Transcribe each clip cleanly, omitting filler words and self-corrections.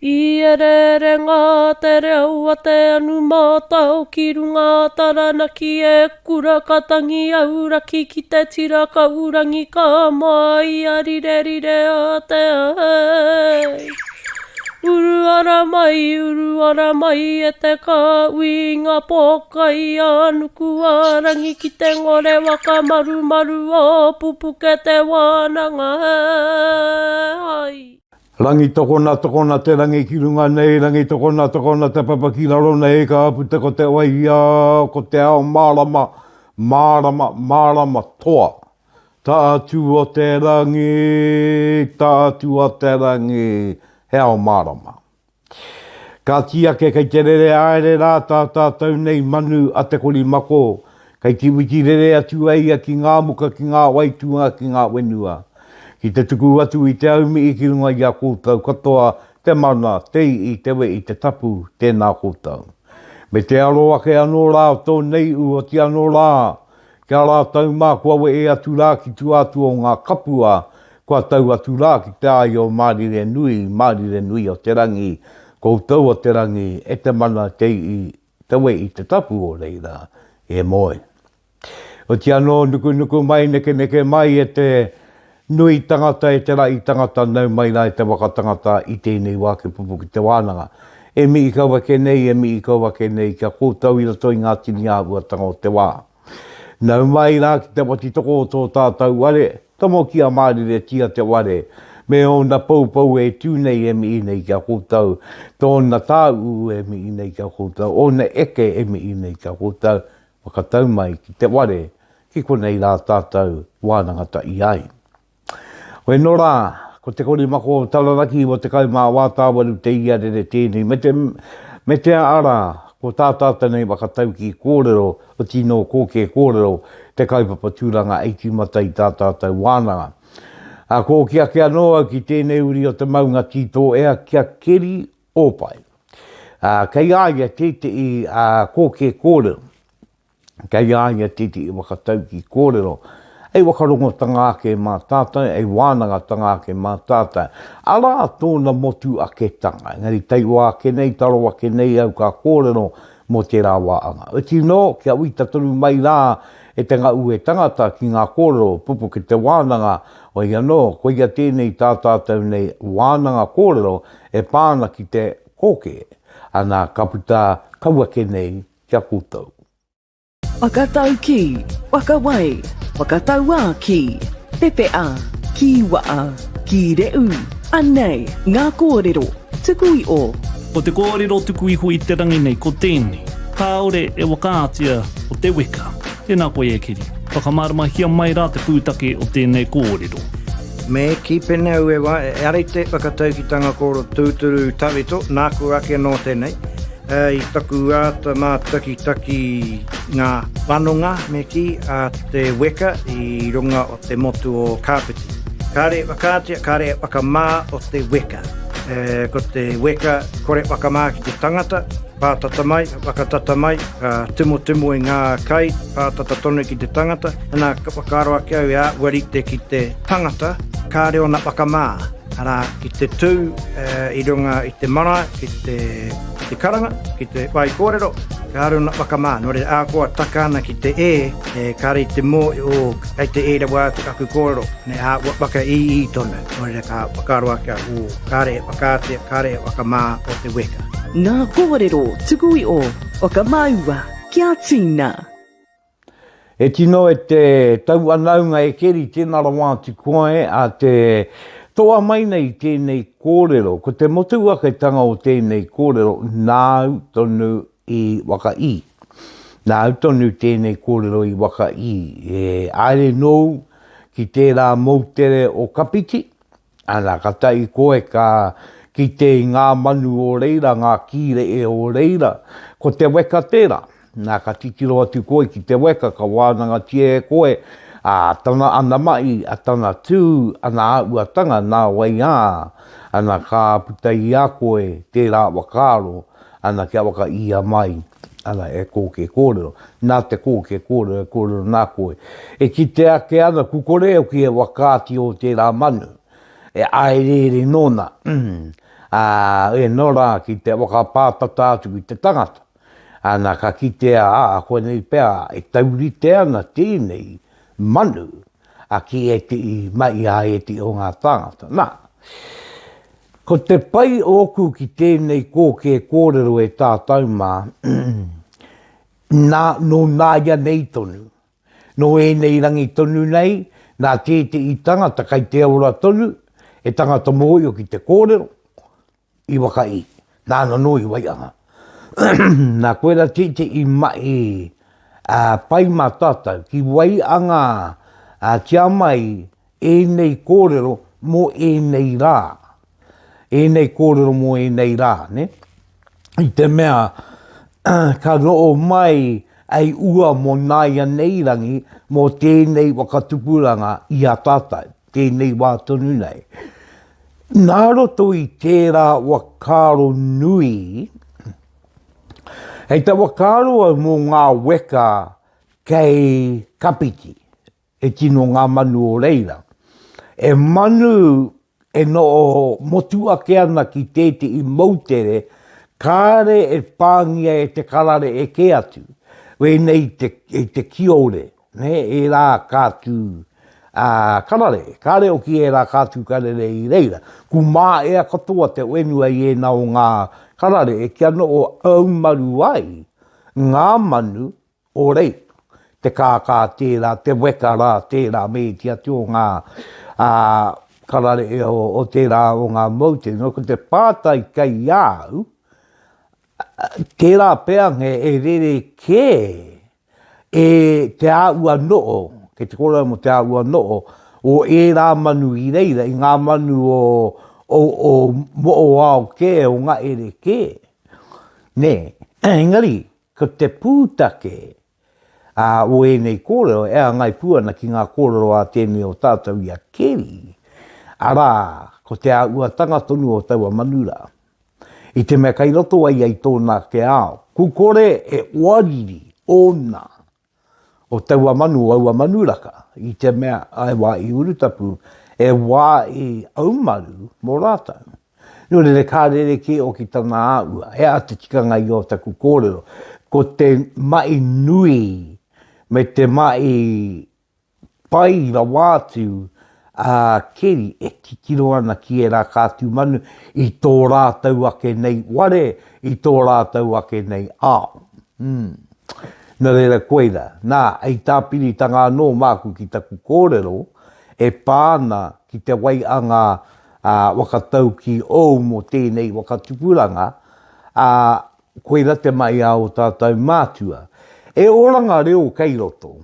I ere ngā te reo a te anu mātau ki runga taranaki e kura katangi auraki ki te tira ka urangi ka mai a rire a te ai. Uru ara mai e te ka uinga pokai anuku arangi ki te ngore waka maru o Pupuke Te Wānanga ai. Rangi tokona te rangi ki runga nei, rangi tokona te papaki raro nei, ka apute ko te waia, ko te ao mārama toa. Tātu o te rangi, he ao mārama. Ka tia ke kei te rere aere rā tātou nei manu a te kori mako, kei te wiki rere atu eia ki ngā muka, ki ngā waitunga, ki ngā wenua. Ki te tuku atu i te aumi i ki runga i a kōtau, katoa te mana, te i, te we i te tapu, tēnā kōtau. Me te aroa ke anō rā tō nei u o te anō rā, kia rā tau mā kua we e atu rā ki tuatu o ngā kapua, kua tau atu rā ki te ai o mārire nui o te rangi, kōtau o te rangi, e te mana, te i, te we i te tapu o reira, e moe. O te anō nuku mai, neke mai e te nui tangata e te rai tangata nau mai nai te wakatangata i tēnei wā ke Pupuke Te Wānanga. E mi i kaua ke nei, kia kōtau i rato i ngā tini āhuatanga o te wā. Nau mai nā ki te wati toko o tō tātou ware, tomo ki a mārire tia te ware, me o na pou e tūnei e mi i nei kia kōtau, tōna tāu e mi i nei kia kōtau, o na eke e mi i nei kia kōtau, wakatau mai ki te ware, ki konei rā tātou wānangata i ai. Oe no rā, ko te kori mako taranaki o te kaumā wātāwaru te ia rere tēnei. Me te ara, ko tātāta nei whakatau ki kōrero, o tino koke kōrero, te kaupapa tūranga 18 mata i tātātou wānanga. Ko kia noa ki tēnei uri o te maunga tito ea kia Keri Opai. Kei aia tete i koke kōrero. Kei aia tete i whakatau ki kōrero. Ei wakarongo tanga ake mā tātai, ei wānanga tanga ake mā tātai. Ara tōna motu ake tanga. Ngari teiwa ake nei, taro ake nei au ka kōrero mo tērā wāanga. O tino, kia uita toru mai rā e te ngā ue tangata ki ngā kōrero, Pupuke Te Wānanga, o ia no, ko ia tēnei tātātou nei wānanga kōrero e pāna ki te koke. Ana kaputa kauake nei kia kūtau. Whakatau ki, wakawai, whakataua ki, pepe a, ki waa, ki reu, anei, ngā kōrero, tuku i o. O te kōrero tuku iho i te rangi nei ko tēnei, Kāore e whakaatia o te weka, tēnā koe e Keri. Whakamarumahia mai rā te pūtake o tēnei kōrero. Me ki pene au e wā, e arete whakataukitanga kōro tūturu tawito, nāku ake no tēnei. I taku ata mā taki ngā wananga me ki a te weka i runga o te motu o kāpiti. Kāre whakaatia, kāre whakamā o te weka. Ko te weka kore whakamā ki te tangata, pātata mai, whakatata mai, tumu i ngā kai, pātata tonu ki te tangata, nā whakaroa ki au ea, warite ki te tangata, kāre ona whakamā. Ara ki te tū, i runga i te mana, ki te karanga, ki te wai kōrero, ka aru na wakamā. Nō re ākoa takana ki te kāre i te mō o kei te e rawa te kaku kōrero, ne waka i tonu. Nō re ka wakaroa kia o kāre whakaatia, kāre wakamā o te weka. Ngā kōrero tuku i o, wakamaua, kia tina. E tino e te tau anaunga e Keri tēnā rawa tu koe a te toa mai nei tēnei kōrero, ko te motu aketanga o tēnei kōrero, nāu tonu i waka i. Nāu tonu tēnei kōrero i waka i. E aere nou ki tērā moutere o kapiti, ana katai koe ka ki te ngā manu o reira, ngā kire e o reira, ko te weka tērā. Nā ka titiro atu koe ki te weka, ka wānanga tie koe, tana ana mai, a tana tū, ana uatanga nā wai ana ka puta i a koe tērā wakaro, ana kia waka ia mai, ana e koke kōrero, nā te koke kōrero nā koe. E ki te ake ana kukoreo ki e wakaati o tērā manu, e aerere nōna. e nora ki te whakapātata atu ki te tangata. Ana ka kitea koe nei pēr e taurite ana tēnei manu a ki e te i mai a e te o ngā tangata. Nā, ko te pai oku ki tēnei koke kōrero e tātou mā, no nāia nei tonu. No e nei rangi tonu nei, nā te i tangata kai te aura tonu, e tangata mōhio ki te kōrero, i waka i. Nāna no i waianga. Nā koe ra te i mai pai mā tātou, ki waianga tia mai e nei kōrero mō e nei rā. E nei kōrero mō e nei rā, ne? I te mea, ka roo mai ai ua mō nāia nei rangi mō tēnei whakatupuranga i a tātou, tēnei wā tonu nei. Nā roto i tērā wakaro nui, hei ta wakaro au mō ngā weka kei kapiti, e tino ngā manu o reira. E manu e no motu ake ana ki tēte i mautere, kāre e pāngia e te karare e ke atu. We nei te kiore, ne, e rā kātu karare, kāre o ki e rā kātu karare i reira. Ku mā ea katoa te wenua i e nao ngā karare e kia no o aumaru ai ngā manu o rei. Te kākā tērā, te weka rā tērā me tia tio ngā karare o tērā o ngā maute. No, ko te pātai kai au, tērā peange e rere ke e te āua noo, ke te kora mo te āua noo, o e rā manu i reira, i ngā manu o mo'o ao ke, o ngā ere ke. Ne, engari, ko te pūtake o e nei kōrero, e a ngai puana ki ngā kōrero a tēnei o tātou i a Keri. Arā, ko te āuatanga tonu o taua manura. I te mea kai roto ai tōna ke ao. Ku kore e wariri ona o taua manu aua manuraka. I te mea ai wā i urutapu, e wā i aumaru mō rātau. Nō re kārere ke o ki tana āua, e a te tikanga i o taku kōrero. Ko te mai nui, me te mai pai ra wātu, Keri e kikiro ana ki e rā kātu manu i tō rātau ake nei ware, i tō rātau ake nei ao. Nā reira koeira, nā, ei tāpiri tanga anō māku ki taku kōrero, e pāna ki te waianga wakatau ki ou mo tēnei wakatupuranga, koeira te mai ao tātou mātua. E oranga reo kei roto,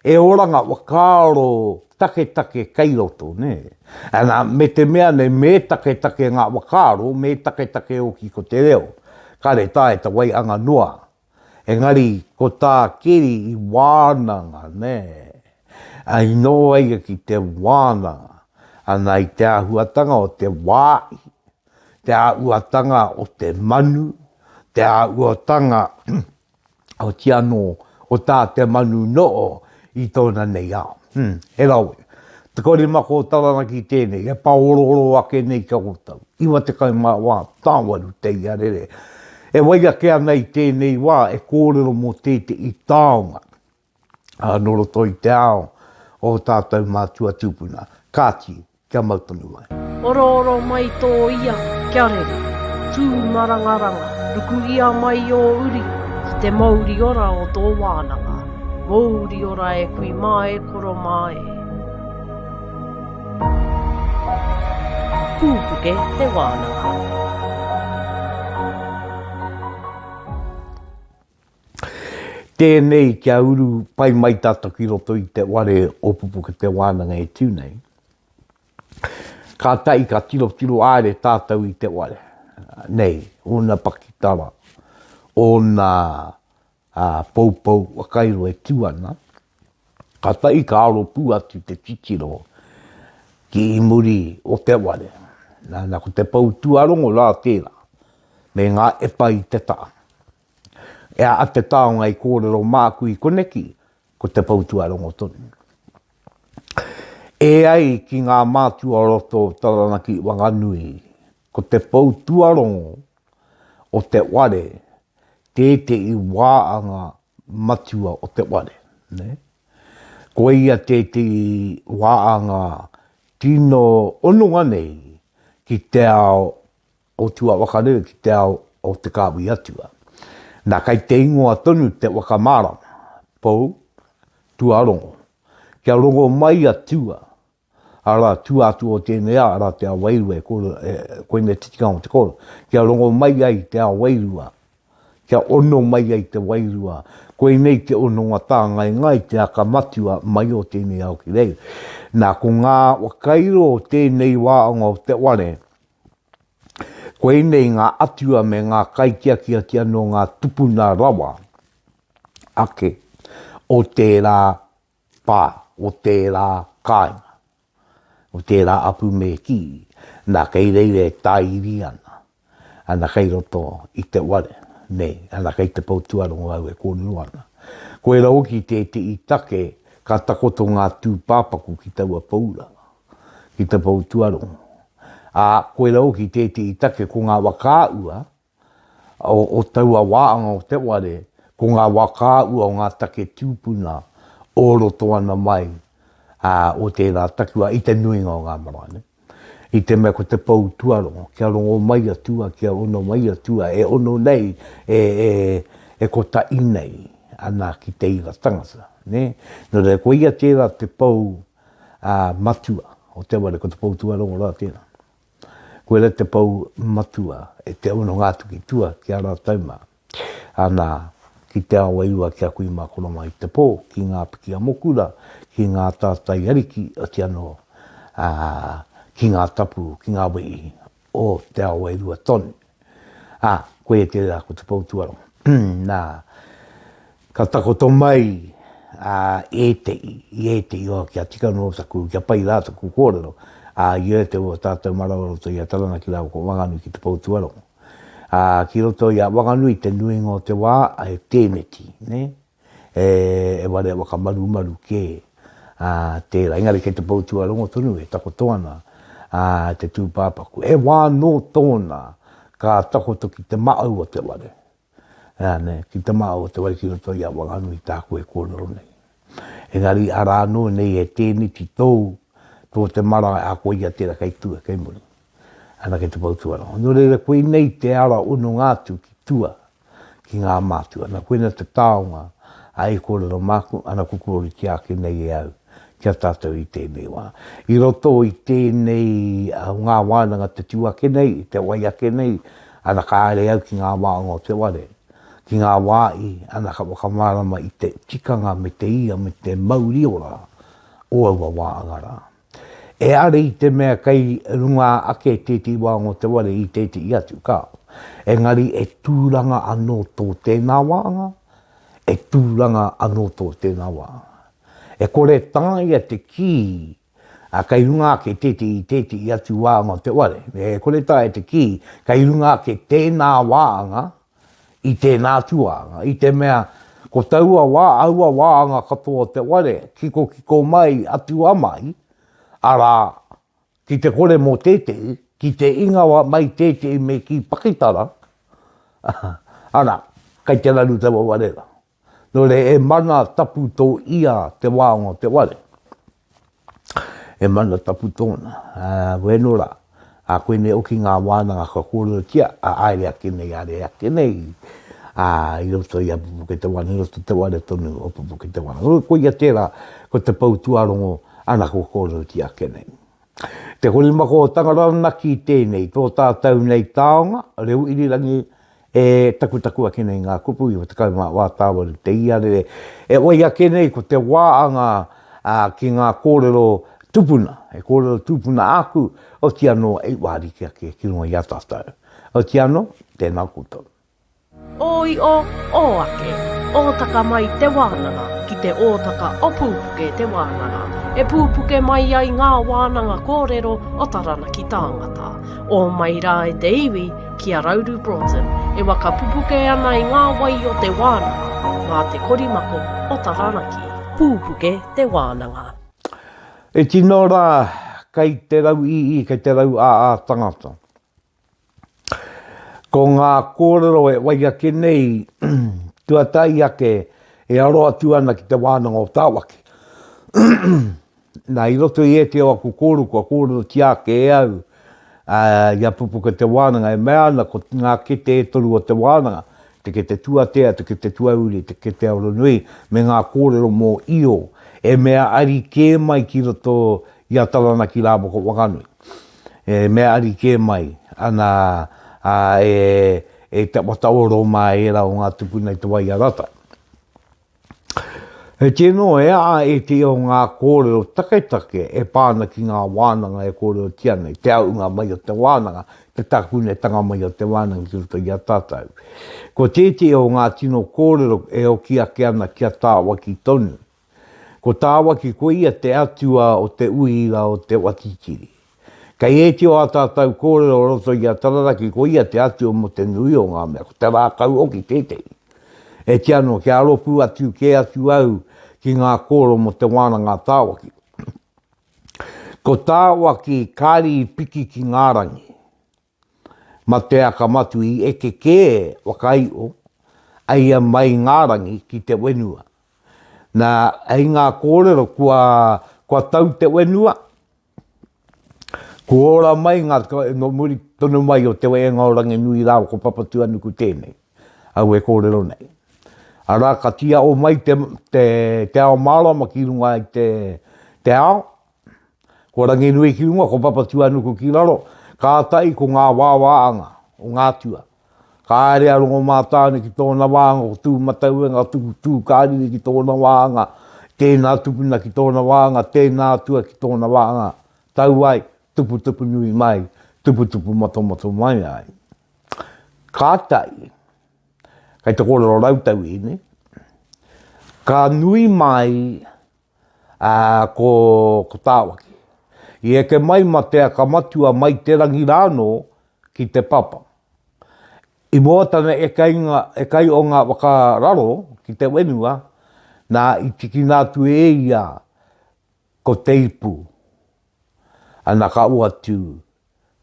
e oranga wakaro take kei roto, ne? Ana, me te mea ne me take ngā wakaro, me take o ki ko te reo. Kare tā e ta waianga noa. Engari, ko tā Keri i wānanga, ne? Ai no ai ki te wānanga. Ana i te āhuatanga o te wāi, te āhuatanga o te manu, te āhuatanga o tiano o tā te manu noo i tōna nei ao. He rawe. Te kore mako o tarana ki tēnei, e paororo ake nei ka kotau. Iwa te kai mā wā, tāwaru te ia rere. E waia kea nei tēnei wā, e kōrero mō tēte i taonga. Noro toi te ao, o tātou mātua tūpuna. Kāti, kia mautonu mai. Oro mai tō ia, kia rere. Tū marangaranga, ruku ia mai o uri. Ki te mauri ora o tō wānanga. Mauri ora e kui mai koro mai. Pupuke Te Wānanga. Tēnei kia uru pai mai tātou ki roto i te ware o Pupuke Te Wānanga e tūnei. Ka tai ka tiro aere tātou i te ware. Nei, ona pakitara, ona poupou wakairo e tuana. Ka tai ka aro pū atu te titiro ki i muri o te ware. Nā ko te pau tuārongo rā tērā, me ngā epa i te tā. E a te taonga i kōrero māku i koneki, ko te pau tuārongo tonu. E ai ki ngā mātua roto taranaki wanganui, ko te pou tuarongo o te whare, tētei wāanga matua o te whare. Ne? Ko ia tētei wāanga tino onunga nei ki te ao o tua wakarere, ki te ao o te kāwi atua. Nā kai te ingoa tonu te wakamara, pou, tuarongo. Kia rongo mai atua, ara tuatu o tēnei ara te awairu koe ne tikanga o te kōrero. Kia rongo mai ai te awairua, kia ono mai ai te wairua, koe nei te ononga tā ngai te akamatua mai o tēnei au ki rei. Nā ko ngā wakairo o tēnei wāanga o te ware, koe nei ngā atua me ngā kaikia no ngā tūpuna rawa, ake, o tērā pā, o tērā kāinga, o tērā apu me ki, nā kei reire tāiri ana kei roto i te ware, nei, ana kei te pautuarongo au kōrero ana. Koe rau ki te i take, ka takoto ngā tūpāpaku ki taua paura, ki te pautuarongo. Koe rau ki te i take ko ngā wakāua, o taua wāanga o te ware, ko ngā wakāua o ngā take tūpuna, o roto ana mai, o tērā takua i te nuinga o ngā marae. I te mea ko te pau tuarongo, kia rongo mai atua, kia ono mai atua, e ono nei, e ko ta inei, ana ki te ira tangata. Ne? No re ko ia tērā te pau matua, o te ware ko te pau tuarongo rā tērā. Koe re te pau matua, e te ono ngātu ki tua, kia rā tauma. Ana ki te awairua kia kui mā koroma i te pō, ki ngā piki a mokura, ki ngā tātai ariki, o te ano, ki ngā tapu, ki ngā wei, o te awairua tonu. Koe te rā ko te pau tuarongo. Nā, ka takoto mai, e te o kia tika no taku, kia pai rā taku kōrero, i e te o tātou marawaroto i a tarana ki rā ko wanganu ki te pau tuarongo. Ki roto i a wanganu i te nuinga o te wā, e tēneti, ne? E ware wakamaru ke, tērā. Engari kei te pau tuarongo tonu, e takoto ana, te tūpāpaku. E wā no tōna, ka takoto ki te maau o te ware. Ki te maau o te ware ki roto i a wanganu i tāku e kōrero nei. Engari ara no nei e tēneti tōu, tō te mara a koe ia tērā kei tua, kei muri. Ana kei te pau tuarongo. Nō reira koe nei te ara ono ngātu ki tua, ki ngā mātua. Ana koe na te taonga, a e kōrero māku, ana kukurori ki ake nei e au, kia tātou i tēnei wā. I roto i tēnei ngā wānanga te tuake nei, te wai ake nei, ana kāore au ki ngā wāanga o te ware. Ki ngā wāi, ana ka wakamarama i te tikanga me te ia, me te mauri ora, o aua wāanga rā. E are i te mea kei runga ake tēti wānga o te ware i tēti i atu kāo. Engari e tūranga anō tō tēnā wāanga, e tūranga anō tō tēnā wāanga. E kore tāia te ki, kei runga ake tēti i atu wāanga o te ware. E kore tāia te ki, kei runga ake tēnā wāanga, i tēnā tuanga. I te mea, ko taua aua wāanga katoa o te ware, kiko mai atu amai, ara, ki te kore mō tētei, ki te ingawa mai tētei me ki pakitara, ana, kai te raru te wawarera. Nō re e mana tapu tō ia te wāonga te ware. E mana tapu tōna. Wenora, koe ne oki ngā wānanga ka kōrero tia, aere ake nei. I roto i a Pupuke Te Wānanga, i roto te ware tonu o Pupuke Te Wānanga. Koe ia tērā, ko te pau tuarongo, ana ko kōrero tia ake nei. Te korimako o tangarana ki tēnei, tō tātou nei taonga, reu irirangi e taku ake nei ngā kupu, i o te kaumā wā tāwaru te iarere. E oi ake nei ko te wāanga ki ngā kōrero tūpuna, e kōrero tūpuna aku, o ti anō e wāri ki ake ki runga i a tātou. O ti anō, tēnā koutou. Oi o ake, ōtaka mai te wānanga, ki te ōtaka o Pupuke Te Wānanga. E pūpuke mai ai ngā wānanga kōrero o tarana ki tāngata. O mai rā e te iwi ki a Rauru Broughton, e waka pupuke ana i ngā wai o te wānanga, ngā te korimako o tarana ki Pupuke Te Wānanga. E tino rā, kei te rau kei te rau tangata. Ko ngā kōrero e wai ake nei, tuatahi ake e aroa tuana ki te wānanga o Tawhaki. Nā i roto i e te o aku kōru, kua kōrero ti ake e au, ia Pupuke Te Wānanga e mea ana ko ngā kete e toru o te wānanga, te ke te tuatea, te ke te tuauri, te ke te aronui, me ngā kōrero mō io, e mea ari ke mai ki roto ia talana ki rā moko wakanui. E mea ari ke mai, ana e te wataoro mai e rao ngā tūpuna i te wai a rata. E tēnō e a e te o ngā kōrero take e pāna ki ngā wānanga e kōrero tianei, te aunga mai o te wānanga, te takune tanga mai o te wānanga ki roto i a tātou. Ko tēte o ngā tino kōrero e o ki ake ana ki a Tawhaki tonu. Ko Tawhaki ko ia te atua o te uira o te watitiri. Kai e te o a tātou kōrero roto i a tararaki ko ia te atua mo te nui o ngā mea, ko te rākau o ki tētei. E te ano, ke aropu atu, ke atu au ki ngā kōro mo te wānanga Tawhaki. Ko Tawhaki kāri piki ki ngārangi. Ma te akamatu i eke ke wakaio, aia mai ngārangi ki te wenua. Nā, ai ngā kōrero kua tau te wenua. Ko ora mai ngā, no muri tonu mai o te wenga o rangi nui rāo ko papatu anu ku tēnei. Au e kōrero nei. Ara ka tia o mai te ao marama ki runga i te ao. Ko rangi nui ki runga, ko papatu anu ku ki raro. Ka tai ko ngā wāhanga o ngā tua. Kāore arongo mātāne ki tōna wāhanga, ko tū matauenga, tū kāriri ki tōna wāhanga, tēnā tūpuna ki tōna wāhanga, tēnā tua ki tōna wāhanga. Tau ai, tupu nui mai, tupu mato mai ai. Ka tai, kai te kōrero rautau i ne, ka nui mai ko Tawhaki. I eke mai ma te akamatua mai te rangi rāno ki te papa. I mua tana e kai o ngā wakararo ki te wenua, nā i tiki nātu e ia ko teipu. Ana ka uatu,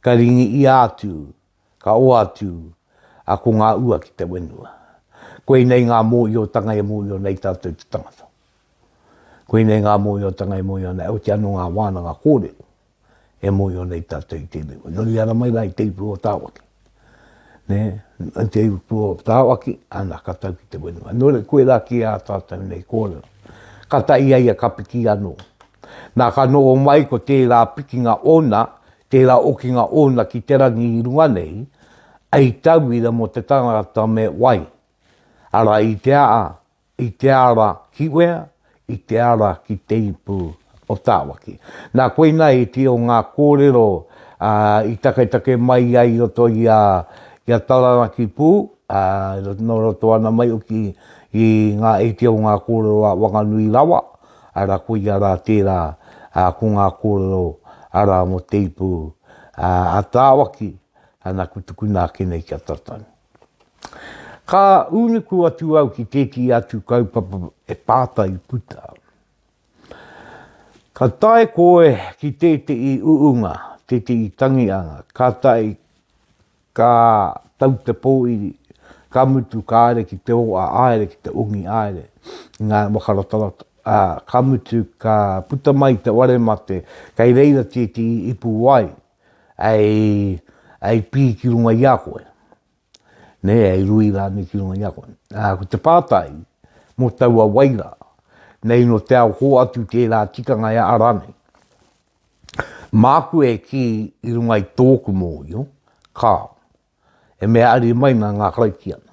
ka ringi i atu, ka uatu, a ko ngā ua ki te wenua. Koe nei ngā mōhiotanga e mōhio nei tātou te tangata. Koe nei ngā mōhiotanga e mōhio nei, o te anu ngā wānanga kōrero, e mōhio nei tātou i tēnei. Nori ara mai rai teipu o Tawhaki. Ne, teipu o Tawhaki, ana ka tau ki te wenua. Nore koe rā ki a tātou nei kōrero. Ka tai ai a ka piki anō. Nā ka noo mai ko tērā pikinga ona, tērā okinga ona ki te rangi i runga nei, ai tauira mo te tangata me wai. Ara i te ara ki wea, i te ara ki teipu o Tawhaki. Nā koe nei e te o ngā kōrero i take mai ai roto i a taranaki pū, no roto ana mai o ki i ngā e te o ngā kōrero a wanganui rawa, ara koe ara tērā ko ngā kōrero ara mo teipu a Tawhaki, ana kutuku nā kenei kia tatani. Ka uniku atu au ki tēti atu kaupapa e pātai puta. Ka tae koe ki tēti i uunga, tēti i Tangihanga, ka tae ka tau te pōiri, ka mutu kāre ki te oa aere, ki te ungi aere, ngā wakaratarata. Ka mutu ka puta mai te ware mate, kai reira tēti i ipu wai, ai pī ki runga i a koe. Ne, ai rui rāni ki runga i a koe. Ko te pātai, mo taua waira, nei no te ao ho atu tērā tikanga i a arane. Māku e ki i runga i tōku mōhio, kā, e mea ari mai nā ngā kraikiana.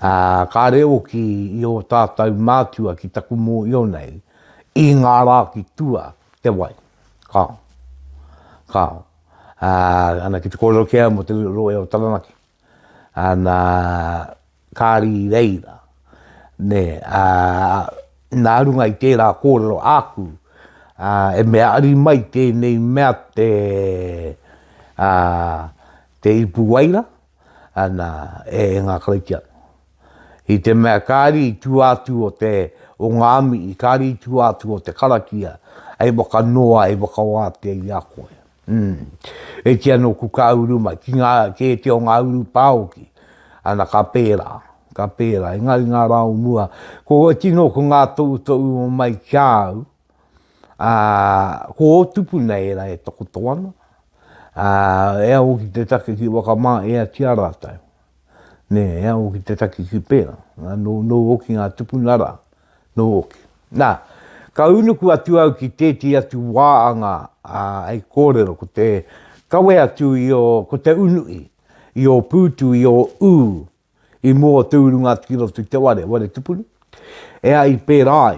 Ka reo ki i o tātou mātua ki taku mōhio nei, i ngā rā ki tua te wai. Kā. Ana ki te kōrero kea mo te roe o taranaki. Ana kāri reira. Ne, nā runga i tērā kōrero āku, e mea ari mai tēnei mea te ipu waira, ana e ngā kraikiana. I te mea kāri i tuatu o ngāmi, i kāri i tuatu o te karakia, ei waka noa, ei waka wātea i a koe. E tia no ku ka uru mai, ke te o ngā uru pāoki, ana ka pērā, e ngā rau mua. Ko o tino ko ngā tau mai kia au, ko o tūpuna era e toko toana, e au ki te take ki wakamā e a tia rātau. Ne, e au ki te take ki pēra, no oki ngā tupunara, no oki. Nā, ka unuku atu au ki tēti atu wāhanga ai kōrero, ko te kawe atu ko te unui, i o pūtu, i o i mua tūrunga tiro tu te ware tupunu. E ai pērai,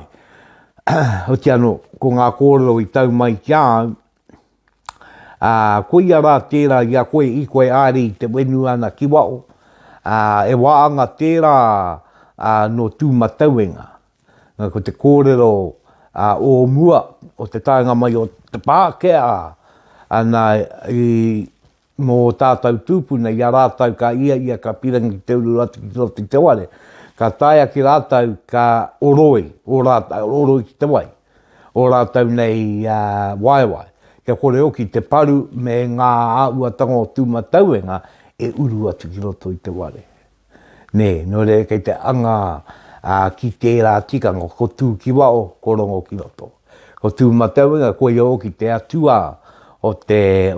o te ano, ko ngā kōrero i tau mai kia au, ko ia rā tērā i a koe i koe āri te wenu ana ki wao, e wāanga tērā no tūmatauenga. Ko te kōrero o mua, o te taonga mai o te pākea, ana i mō tātou tūpuna, i a rātau ka ia ka pirangi te uru atu ki te ware. Ka taia ki rātau ka oroi, oroi ki te wai, o rātau nei waiwai. Kia kore oki te paru me ngā auatanga o tūmatauenga e uru atu ki roto i te ware. Ne, no re kei te anga ki tērā tikanga, ko tū ki wao, ko rongo ki roto. Ko tūmatauenga, koe oki te atua o te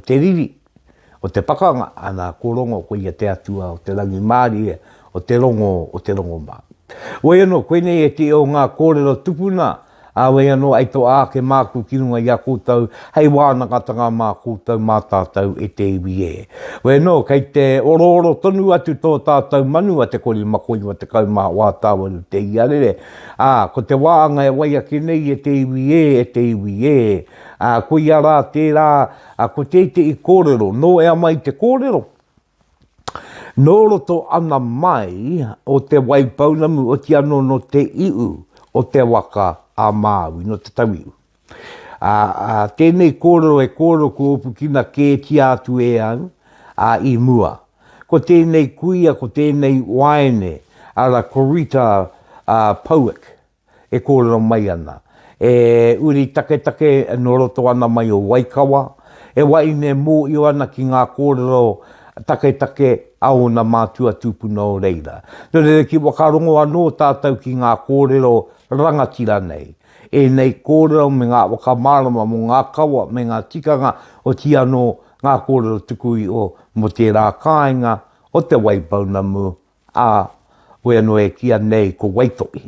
riri, o te pakanga, ana ko rongo koe ia te atua o te rangi Māori e, o te rongo mā. Wei anō, koe nei e te o ngā kōrero tupuna, wei anō, ai tō āke māku ki runga i a kōtau, hei wānakatanga mā kōtau mā tātou e te iwi e. Wei anō, kei te oro tonu atu tō tātou manu a te kori makoi wa te kaumā wā tāwaru te iarere. Ko te wāanga e wai ake nei e te iwi e, ko ia rā tērā, ko te i kōrero, no ea mai te kōrero. Nō roto ana mai o te waipaunamu o te ano no te iu o te waka a Māui, no te tauiu. Tēnei kōrero e kōrero ko opukina ke tia atu e au i mua. Ko tēnei kuia, ko tēnei waene, ara korita poek e kōrero mai ana. E uri take no roto ana mai o Waikawa, e waine mō i ana ki ngā kōrero take au na mātua tūpuna o reira. Nō re ki wakarongo anō tātou ki ngā kōrero rangatira nei. E nei kōrero me ngā wakamārama mo ngā kawa, me ngā tikanga o ti anō ngā kōrero tukui o mo tērā kāinga o te waipaunamu wea no e kia nei ko waitoi.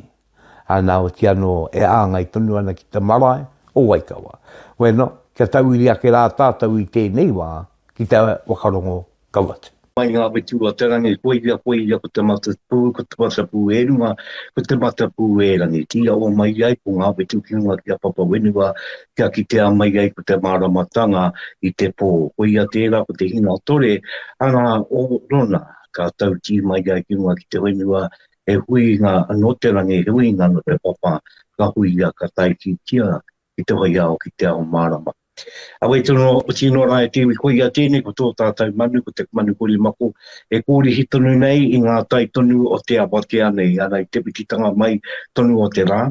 Ana o ti anō e āngai tonu ana ki te marae o Waikawa. Wea no, kia tauiri ake rā tātou i tēnei wā ki te wakarongo kawatu. Mai ngā wetu o te rangi, koe ia ko te matapu e runga, ko te matapu e rangi. Tia o mai ai ko ngā wetu ki runga ki a papa wenua, kia ki te a mai ai ko te māramatanga i te pō. Koe ia tērā ko te hina o tore, ana o rona, ka tau ti mai ai ki runga ki te wenua, e hui ngā no te rangi, e hui ngā no te papa, ka hui ia ka tai ki tia, ki te hoi au ki te ao mārama. Awei tono o tino rai te iwi koe ia tēnei ko tō tātou manu, ko te manu kori mako, e kōri hi tonu nei i ngā tai tonu o te awatea nei, ana i te pititanga mai tonu o te rā,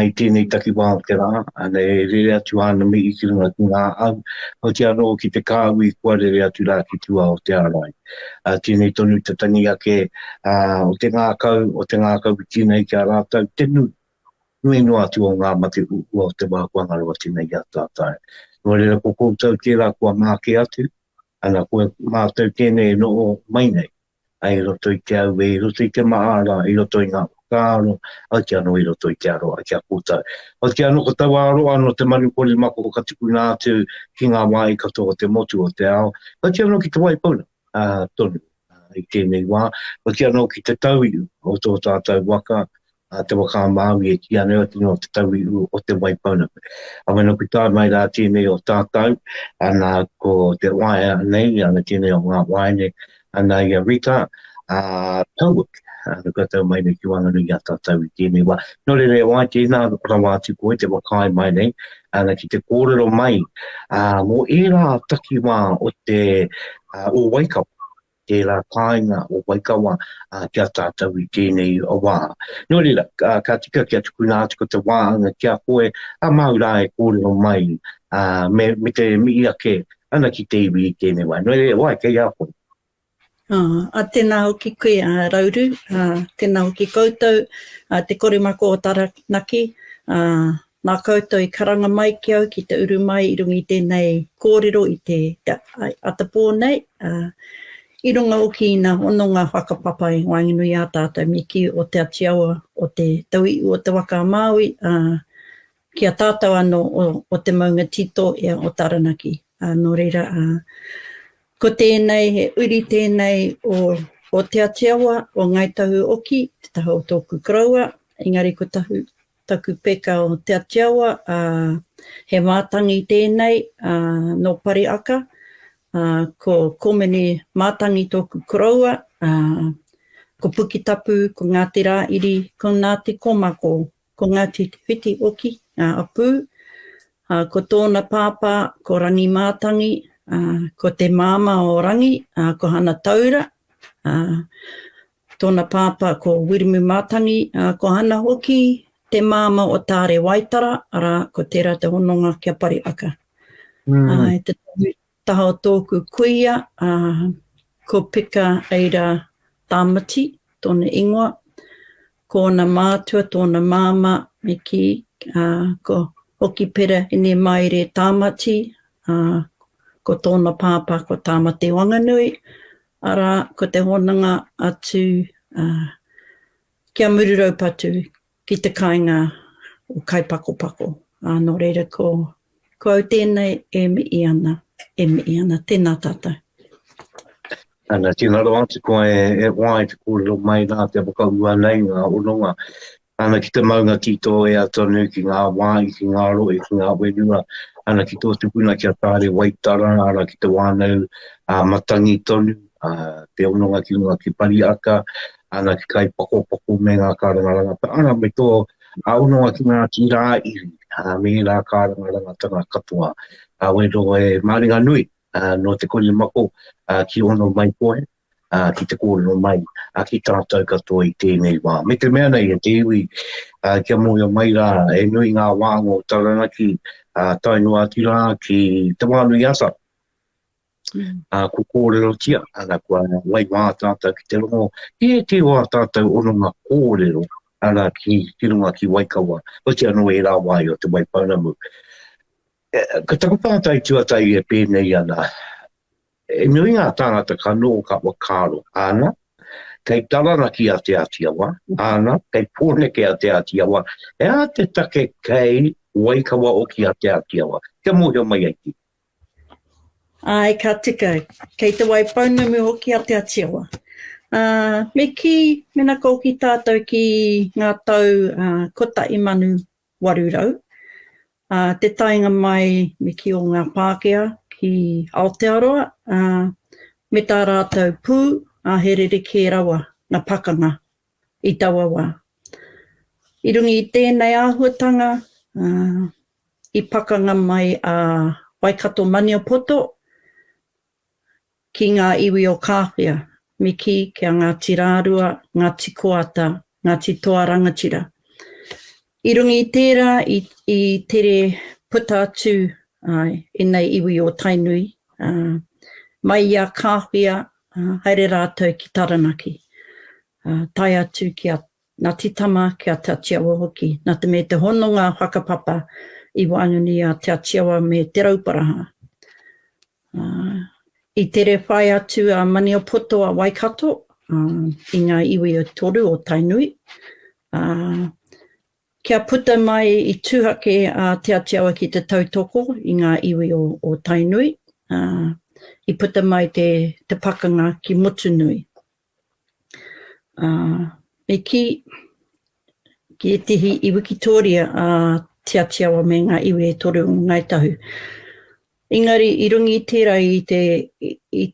i tēnei taki wā o te rā, ana e rere atu ana me i ki runga ki ngā au, o te anō ki te kāui kua rere atu rā ki tua o te arai. Tēnei tonu te tangi ake o te ngā kau ki tēnei ki a rātau, tēnu, nui no atu o ngā mate ua o te wākuangaro a tēnei i a tātai. Nō reira ko koutou tērā kua māke atu, ana kua mātou tēnei no o mai nei, ai roto i te au e, roto i te maara, i roto i ngā whakaaro, au te anō i roto i te aroa, kia koutou. O te anō ko tau aroa, no te manu kori mako ko katiku nā atu ki ngā wai katoa o te motu o te ao, o te anō ki te waipuna, tonu, i tēnei wā, o te anō ki te tauiu o tō tātou waka, te waka Māori e ki aneo tino te tauiu o te waipauna. Awena ki tā mai rā tēnei o tātou, ana ko te waia nei, ana tēnei o ngā waine, ana i a Rita, Tawhaki, ana katoa mai nei ki wanganu i a tātou i tēnei wā. Nō re wai tēnā rawa atu koe, te wakai mai nei, ana ki te kōrero mai, mō e rā taki wā o te o Waikawa. tērā kāinga o waikawa kia tātou I tēnei o wā. Nō reira, ka tika kia tukuna atu ko te wāhanga kia koe, a maura e kōrero mai, me te mii ake, ana ki te iwi I tēnei wā. Nō reira, wai, kei a koe. A tēnā hoki koe Rauru, tēnā hoki koutou, te korimako o taranaki, nā koutou I karanga mai ki au ki te uru mai I rungi tēnei kōrero I te atapō nei, I runga o ki nā hononga whakapapai wainganui a tātou miki o te atiawa o te tauiu o te waka Māui, kia tātou anō o te maunga tito ea o taranaki. Nō reira, ko tēnei, he uri tēnei o te atiawa o ngai tahu oki, te tahu o tōku kraua, engari ko taku peka o te atiawa, he mātangi tēnei no pari aka, ko komeni mātangi tōku kraua, ko puki tapu, ko Ngāti Rā iri, ko Ngāti Komako, ko Ngāti Whiti oki, apū, ko tōna pāpā, ko rangi mātangi, ko te māma o rangi, ko hana taura, tōna pāpā ko wirimu mātangi, ko hana hoki, te māma o tāre waitara, ara ko tērā te hononga kia pari aka. Te taha o tōku kuia, ko pika eira tāmati, tōna ingoa, kōna mātua, tōna māma, me ki, ko hoki pera ine mai re tāmati, ko tōna pāpā, ko tāmate wanganui, ara ko te honanga atu, kia mururau patu ki te kāinga o kaipakopako. Nō reira ko au tēnei e mi ana, tēnā tātou. Ana tina roa atu ko e wai te kōrero mai nā te whakaua nei ngā ononga. Ana ki te maunga tito e atonu ki ngā wāi, ki ngā roe, ki ngā wenua. Ana ki tō tūpuna kia tāre waitara, ara ki te wānau matangi tonu, te ononga ki ngā ki pari aka, ana ki kai pako me ngā kārangaranga. Ana me tō ononga ki ngā tirā iri, me ngā kārangaranga tanga katoa. Wero e maringa nui, no te koni mako ki ono mai koe, ki te kōrero mai, ki tātou katoa I tēnei wā. Me te mea nei e te iwi, kia mōhio mai rā, e nui ngā wāngo taranaki, tainua tira ki te wānui asa. Ko kōrero tia, ana kua wai wā tātou ki te rongo, e te wā tātou ononga kōrero, ana ki runga ki waikawa, o te anō e rā wai o te wai paunamu. Ka takapātai tuatahi e pēnei ana, e nui ngā tāngata ka nō ka wakaro, ana, kei taranaki a te atiawa, ana, kei pōneke a te atiawa, e a te take kei waikawa o ki a te atiawa. Kia mōhio mai aiki. Ai, ka tika, kei te wai paunamu hoki a te atiawa. Me ki, mena ko ki tātou ki ngā tau kota I manu warurau. Te tainga mai me ki o ngā Pākehā ki Aotearoa, me tā rātou pū, he rere ke rawa, ngā pakanga I taua wā. I rungi I tēnei āhuatanga, I pakanga mai a Waikato Maniapoto, ki ngā iwi o Kāwhia, me ki kia Ngāti Rārua, Ngāti Koata, Ngāti Toarangatira. I rungi I tērā, I tere puta atu I nei iwi o Tainui, mai I a Kāwhia, haere rātou ki taranaki. Tai atu ki a Ngāti Tama, ki a te atiawa hoki, nā te me te hononga whakapapa I wāngani a te atiawa me te rauparaha. I tere whai atu a Maniapoto a Waikato, I ngā iwi o toru o Tainui. Kia puta mai I tūhake a te atiawa ki te tautoko I ngā iwi o Tainui. I puta mai te pakanga ki Motunui. Me ki e tihi I Wikitoria a te atiawa me ngā iwi e toru o ngai tahu. Engari, I rungi I tērā I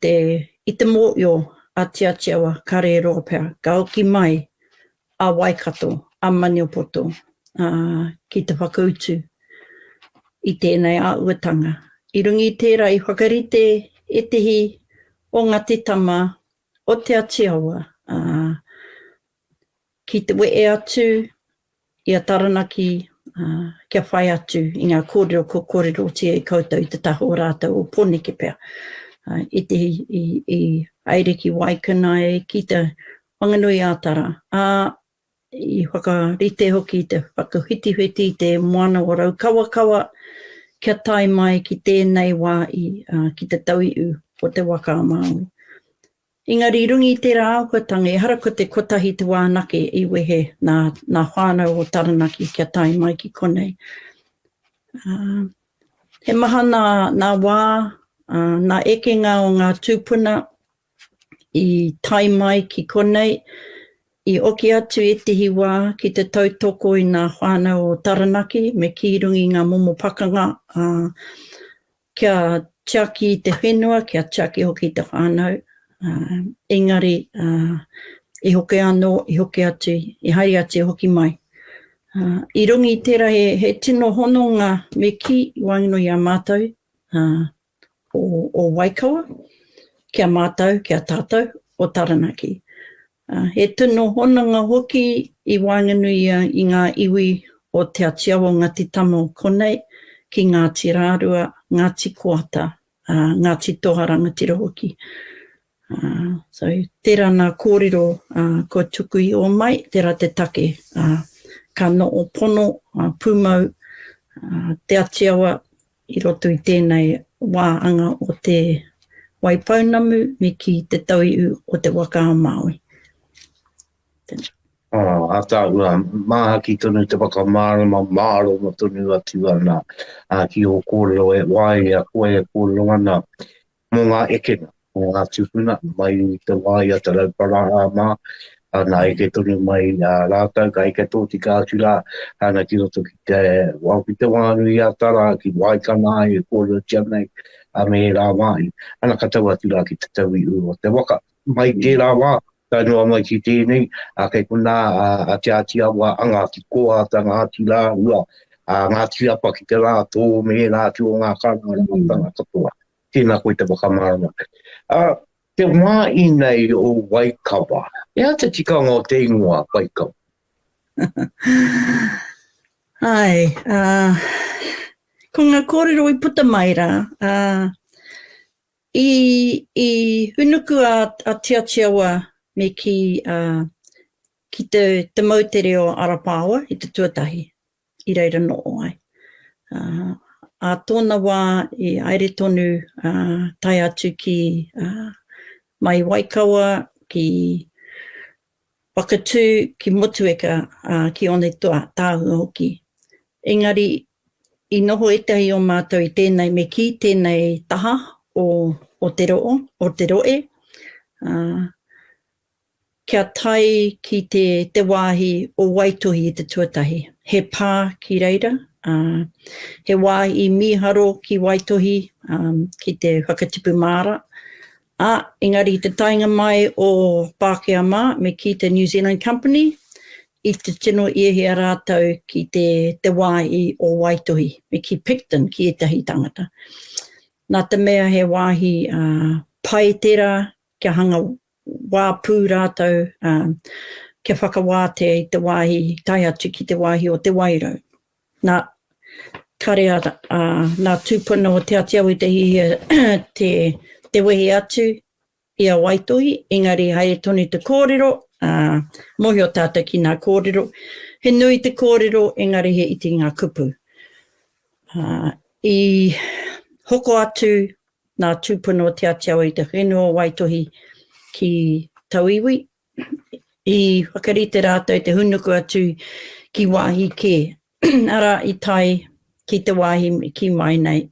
te mōio a te atiawa kōrero pēr, ka oki mai a Waikato, a Maniapoto, ki te whakautu I tēnei āuatanga. I rungi I tērā I whakarite e tihi o Ngāti Tama o te atiawa, ki te wee atu, ia taranaki, kia whai atu i ngā kōrero ko kōrero tia i koutou i te taho o rātou o pōneke pēr. I te i aere ki waikana e ki te whanganui ātara. I whakarite hoki te whakahiti-hiti te moana o rau kawa kia tai mai ki tēnei wā ki te tauiu o te waka a Māori. Engari rungi tērā aukatanga, ehara ko te kotahi te wānake i wehe nā whānau o taranaki kia tai mai ki konei. He maha nā wā, nā ekenga o ngā tūpuna i tai mai ki konei, i oki atu e tihi wā ki te tautoko i ngā whānau o taranaki, me ki rungi ngā momo pakanga, kia tiaki te whenua, kia tiaki hoki te whānau. Engari, i hoke anō, i hoke atu, i haere atu hoki mai. I rungi tērā he tino hononga me ki i wangino i a mātou o Waikawa, kia mātou, kia tātou o taranaki. He tino hononga hoki i wangino i ngā iwi o te atiawa Ngāti Tamo konei, ki Ngāti Rārua, Ngāti Koata, Ngāti Toharanga tira hoki. So, tērā nā kōrero ko tuku i o mai, tērā te take, ka no o pono, pūmau, te atiawa i roto i tēnei wāhanga o te waipaunamu me ki te tauiu o te waka a Māori. Ātāua, maha ki tonu te waka mārama māro ma tonu atu ana, ki o kōrero e wai a koe e kōrero ana mō ngā ekena. O ngā tūpuna, mai te wai a te raupara mā, nā eke tonu mai rātau, ka eke tōti kātura, ana ki roto ki te wau ki te wānui ātara, ki waikana e kōrero tia nei, me rā mai, ana ka tau atu rā ki te taui o te waka. Mai tērā wā, ka noa mai ki tēnei, kei kuna a te atiawa, ngāti koata, ngāti rā ua, ngāti apa ki te rā tō me rā tu o ngā karanga katoa. Tēnā koe te whakamārama. Te wā i nei o Waikawa, ea te tikanga o te ingoa Waikawa? Ai, ko ngā kōrero i puta mai rā, i hunuku a te atiawa me ki te mautere o Arapāua i te Tuatahi, i reira no ai. A tōna wā i aere tonu tai atu ki mai Waikawa, ki Whakatū, ki Motueka, ki one tāhua hoki. Engari, i noho etahi o mātou i tēnei me ki, tēnei taha o te roe. Kia tai ki te wāhi o Waitohi i te Tuatahi. He pā ki reira. He wāhi miharo ki Waitohi, ki te whakatipu māra. Engari te tainga mai o Pākehā mā, me ki te New Zealand Company, i te tino iehea rātau ki te wāhi o Waitohi, me ki Picton, ki etahi tangata. Nā te mea he wāhi pai tērā, kia hanga wāpū rātau, kia whakawāte i te wāhi, tai atu ki te wāhi o te wairau. Nā karea nā tūpuna o te atiawa i te hihia te wehi atu i a Waitohi, engari haere tonu te kōrero, mōhiotanga ki ngā kōrero. He nui te kōrero, engari he iti ngā kupu. I hoko atu nā tūpuna o te atiawa i te whenua o Waitohi ki Tauiwi, i whakarite rātou te hunuku atu ki wāhi ke. Ara i tai ki te wāhi ki mai nei,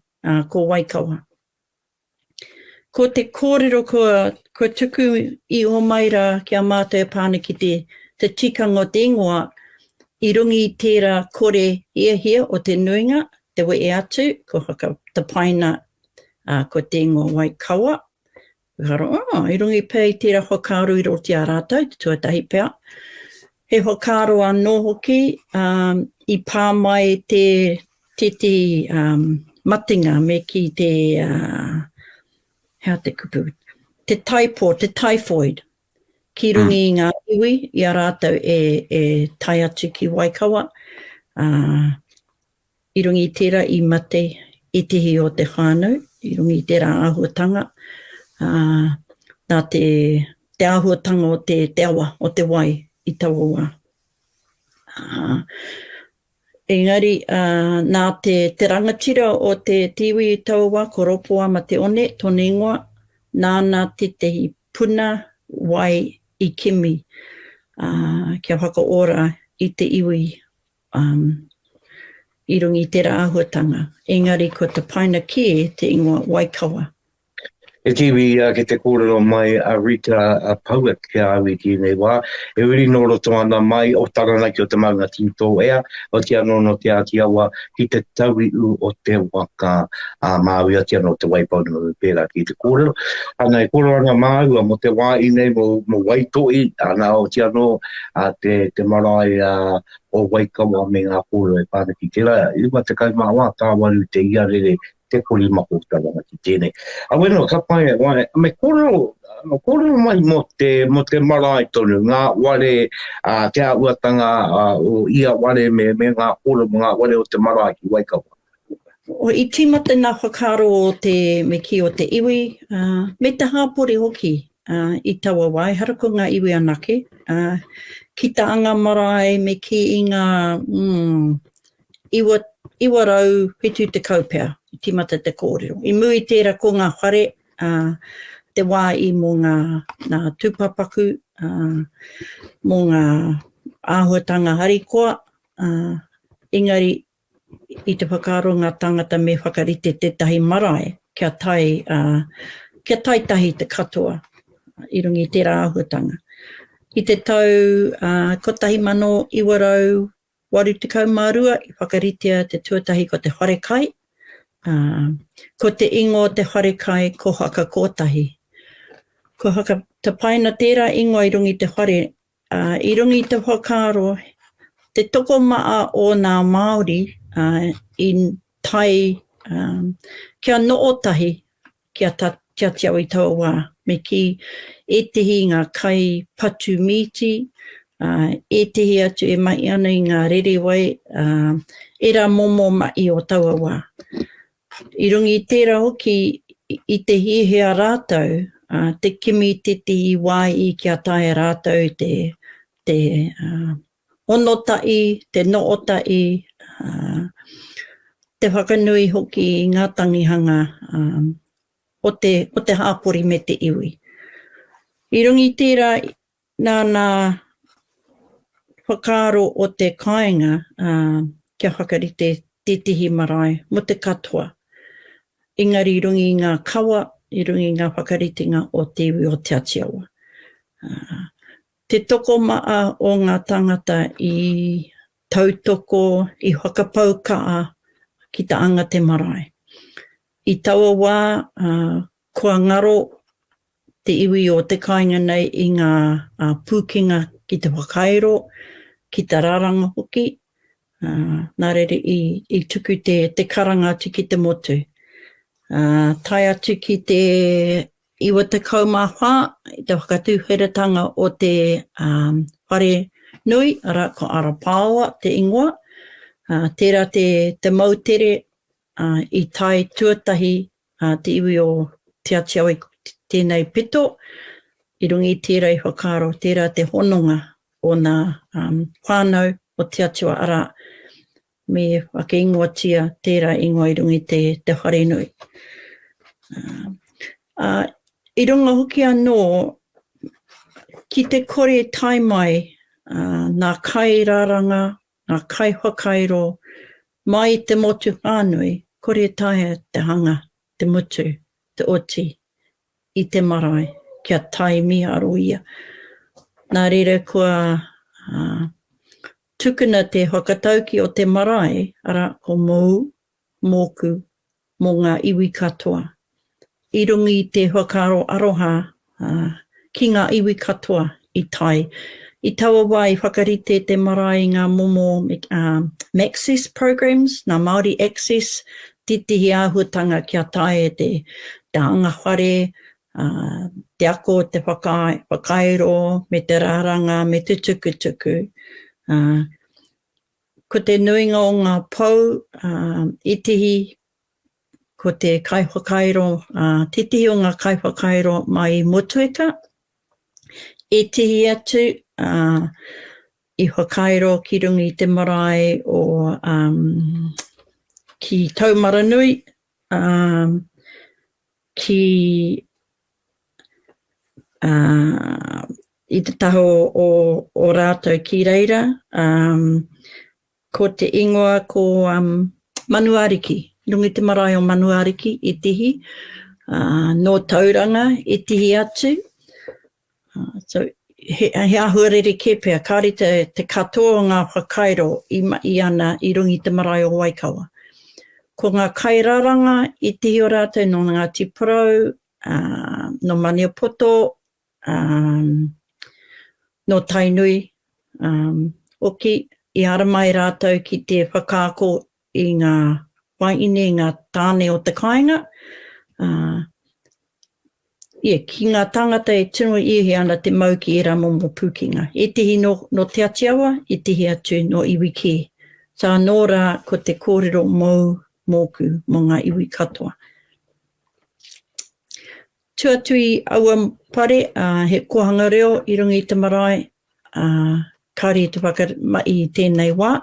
ko Waikawa. Ko te kōrero ko tuku i o maira ki a mātou pāna ki te tikanga o te ingoa, i rungi i tērā kore iehia o te nuinga, te wee atu, ko haka te paina ko te ingoa Waikawa. I rungi pēi tērā whakaaru i roti a rātou, te tuatahi pēr. He whakaaru anō hoki, i pā mai te matinga me ki te taipo, te typhoid, ki rungi i ngā iwi, i a rātou e tai atu ki Waikawa, i rungi i tērā i mate i tihi o te whānau, i rungi i tērā āhuatanga, nā te āhuatanga o te awa, o te wai i taua wā. Engari, nā te rangatira o te tiwi i taua wā, ko ropoa ma te one, tōne ingoa, nāna te puna wai i kimi, kia whakaora i te iwi i rungi i tērā āhuatanga. Engari, ko te paina ki te ingoa Waikawa. E tiwi ke te kōrero mai a Rita Paua kia awi ki nei wā. E wiri noro toana mai o tarana ki o te maunga tinto ea, o te anono te ati awa ki te taui u o te waka Māori ati anono te waipaunu o pēra ki te kōrero. Ana e kōrero ana māua mo te wā i nei mo waitoi, ana o te ano te marae o Waikawa me ngā kōrero e pāna ki tērā. Iwa te kaimā wā tāwaru te iarere te kori mako tarana ki tēnei. A weno, ka pai, me kōrero mai mo te marae tonu, ngā ware, te auatanga o ia ware me ngā kōrero, ngā ware o te marae ki Waikawa. O i tīmata ngā whakaro o me ki o te iwi, me te hāpori hoki i taua wai, harako ngā iwi anake, ki ta anga marae me ki i ngā iwa rau hitu te kaupea. I tīmata te kōrero. I mui tērā ko ngā whare, te wā i mō ngā tūpapaku, mō ngā āhuatanga harikoa, engari i te whakaro ngā tangata me whakarite tētahi marae, kia tai tahi te katoa, i rungi tērā āhuatanga. I te tau 1982, i whakaritea te tuatahi ko te whare kai, ko te ingo te whare kai ko haka kōtahi. Ko haka te paina tērā ingo i rungi te whare, i rungi te whakaro, te toko maa o ngā Māori i tai kia nootahi kia tiao i taua wā, me ki e tehi ngā kai patu miti, e tehi atu e mai ana i ngā rerewai, e rā momo mai o taua wā. I rungi i tērā hoki i te hihea rātou, te kimi te wai i kia tae rātou te onotai, te nootai, te whakanui hoki i ngā tangihanga o te hāpori me te iwi. I rungi i tērā nā whakaro o te kāinga kia whakarite te tihi marae mo te katoa. Engari i rungi i ngā kawa, i rungi i ngā whakaritinga o te iwi o te atiawa. Te toko maa o ngā tangata i tautoko, i whakapaukaa ki ta anga te marae. I taua wā, kua ngaro te iwi o te kāinga nei i ngā pūkinga ki te whakairo, ki ta rāranga hoki, nā rere i tuku te karanga atu ki te motu. Tai atu ki te iwa te kaumawha, i te whakatūheratanga o te whare nui, ara ko Arapāua, te ingoa, tērā te mautere i tai tuatahi te iwi o te atiawa i tēnei pito, i rungi tērā i whakaro, tērā te hononga o ngā whānau o te atiawa ara, me whake ingoatia tērā ingoa i rungi te whare nui. I runga hoki anō, ki te kore tai mai, nā kai rāranga, nā kai whakairo, mai te motu whānui, kore tai te hanga, te mutu, te oti, i te marae, kia tai miha aroia. Nā reira kua tukuna te whakatauki o te marae, ara ko mou, mōku, mō ngā iwi katoa. I rungi i te whakaro aroha ki ngā iwi katoa i tai. I taua wā i whakarite te marae ngā momo Maxis programs, ngā Māori Access, titihi āhuatanga kia tai te anga whare, te ako, te whakairo, me te rāranga, me te tukutuku. Ko te nuinga o ngā pau, itihi, ko te kaiwhakairo, titihi o ngā kaiwhakairo mai motueka, itihi atu, I whakairo ki rungi te marae o ki Taumaranui, ki I te taho o rātou ki reira, ko te ingoa ko manuariki, rungi te marae o manuariki, itihi, no tauranga, itihi atu. So, he ahurere kepea, kāre te katoa o ngā whakairo I ana I rungi te marae o Waikawa. Ko ngā kairaranga itihi o rātou no ngā tiparau, no Maniapoto, no Tainui, oki I ara mai rātou ki te whakaako I ngā waine, ngā tāne o te kāinga. Ki ngā tangata e tino ihi ana te mau ki e rā momo pūkinga. E tihi no te atiawa, e tihi atu no iwi ke. Sa nō rā ko te kōrero mōku mō ngā iwi katoa. Tuatui aua pare, he kohanga reo I rungi te marae, kāre te whakamai I tēnei wā.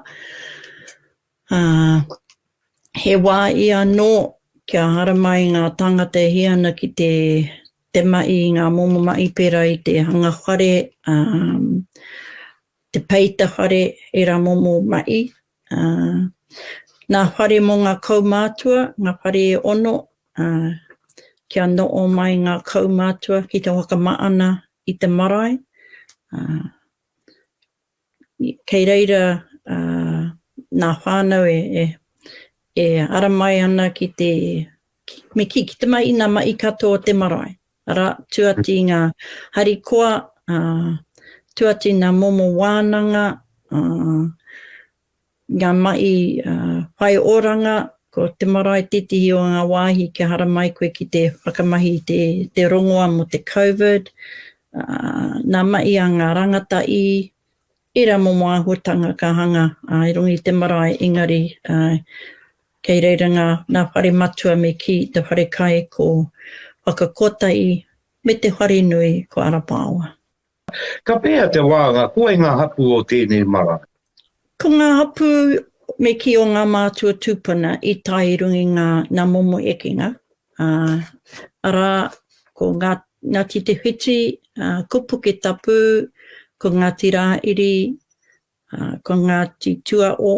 He wā I anō kia hara mai ngā tangata e hiana ki te mai, ngā momo mai pera I te hanga whare, te peita whare e rā momo mai. Nā whare mō ngā kaumātua, ngā whare e ono, kia noo mai ngā kaumātua ki te wakamaana I te marae. Kei reira, nā whānau e ara mai ana ki te mai I nā mai katoa o te marae. Ara, tuati ngā harikoa, tuati ngā momo wānanga, ngā mai whai oranga, ko te marae titihi o ngā wāhi kia hara mai koe ki te whakamahi te rongoa mo te COVID, nā mai a ngā rangatai, e rā momo āhuatanga ka hanga I rungi te marae engari, kei reira nā whare matua me ki te whare kai ko whakakotai me te whare nui ko Arapāua. Ka pēa te wānga, ko e ngā hapu o tēnei mara? Ko ngā hapu me ki o ngā mātua tūpuna I tai rungi ngā momo ekinga. Ara, ko Ngāti te whiti, Pupuke Te Wānanga, ko Ngāti Rāiri, ko Ngāti Tuao,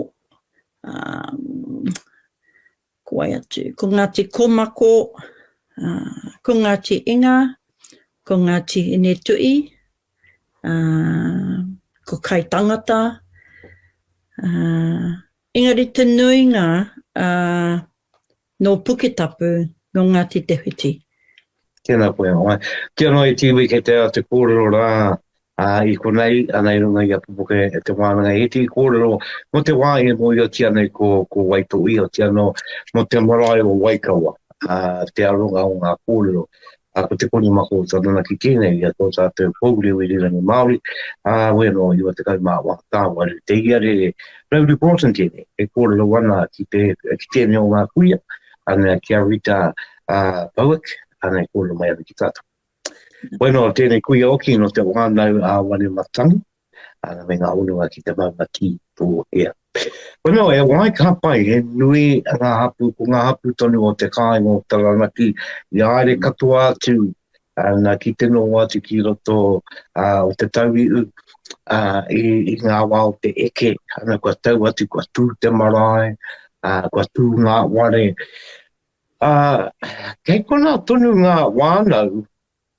ko Ngāti Komako, ko Ngāti Inga, ko Ngāti Inetui, ko Kai Tangata, engari te nuinga no Puketapu no Ngāti Te Whiti. Tēnā koe, kia noi tiwi kei te te kōrero rā, I konei, anei runga I a Pupuke Te Wānanga, he ti kōrero, mo te wā e mōhiotanga nei ko Waitoi, o te ano, mo te marae o Waikawa, te aronga o ngā kōrero, ko te koni mako tāna ki tēnei, a tō tā te pōuri o irirani Māori, weno I wa te kaumā whakatawa, te iare, Rauru Broughton tēnei, e kōrero wana ki tēnei o ngā kuia, ana kia rita Pauek, ana e kōrero mai ana ki tātou. Bueno, tēnei kuia oki no te wānau a wane matangi, ana me ngā unua ki te maumati tō ea. Bueno, e wai ka pai, he nui ngā hapu, ko ngā hapu tonu o te kāinga o taranaki, I aere katoa atu, ana ki te noa atu ki roto o te tauiu, I ngā wā o te eke, ana kua tau atu, kua tū te marae, kua tū ngā ware. Kei kona tonu ngā wānau,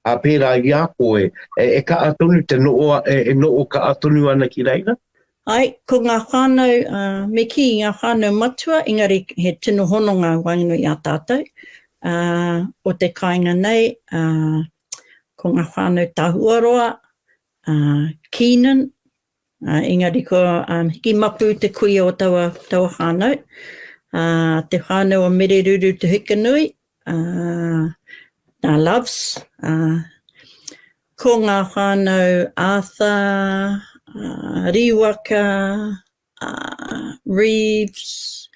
pērā I a koe, e ka atonu te noa, e noo ka atonu ana ki reira? Ai, ko ngā whānau, me ki ngā whānau matua, engari he tino hono ngā wainui a tātou. O te kāinga nei, ko ngā whānau Tahuaroa, Keenan, engari ko hiki mapu te kuia o taua whānau. Te whānau o Mereruru te Hikanui, ngā loves, ko ngā whānau Arthur, Riwaka, Reeves,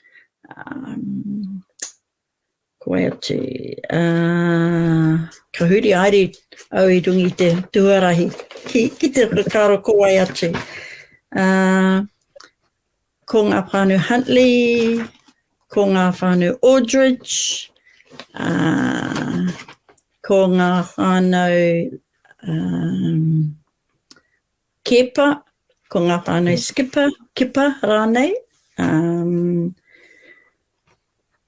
koe atu, ka huri aere au I rungi te tuarahi, ki te karo ko ai atu. Ko ngā whānau Huntley, ko ngā whānau Aldridge, ko ngā whānau Kepa, ko ngā whānau Kipa rānei,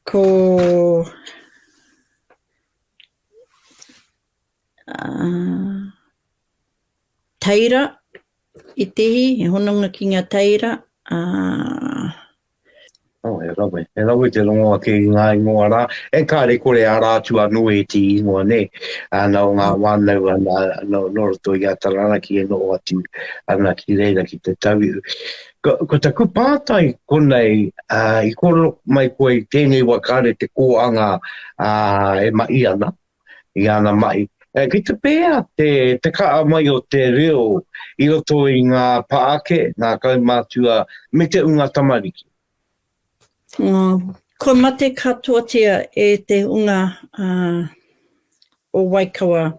ko Teira I tehi, he hononga ki ngā teira. He rawe te rongoa ke ngā ingoa rā. E kāre kore a rātua no e ti ingoa ne. Nau ngā wānau no roto I a taranaki e no atu ana ki reira ki te tau. Ko taku pātai konei I koro mai koe tēnei wakare te kōanga e mai ana. I ana mai. Ki te pēa te kaa mai o te reo I roto I ngā paake, ngā kaumātua me te unga tamariki. Ko mate katoatia e te unga o Waikawa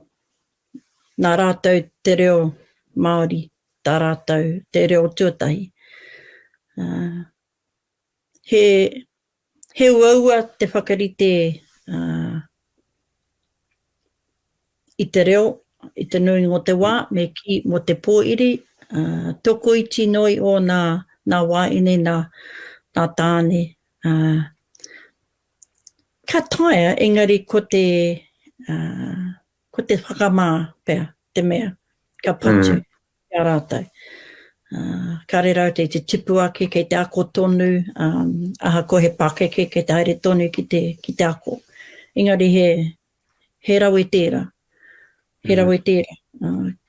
nā rātou te reo Māori, tā rātou te reo Tuatahi. He uaua te whakarite I te reo, I te nui o te wā, me ki mo te pōiri, toko iti noi o nā wāine, nā tāne. Ka taia, engari ko te whakamā pēr, te mea, ka patu, kia rātou. Ka rerau te tipuake kei te ako tonu, aha ko he pakeke kei te haere tonu ki te ako. Engari he rawe tērā. He rawe tērā.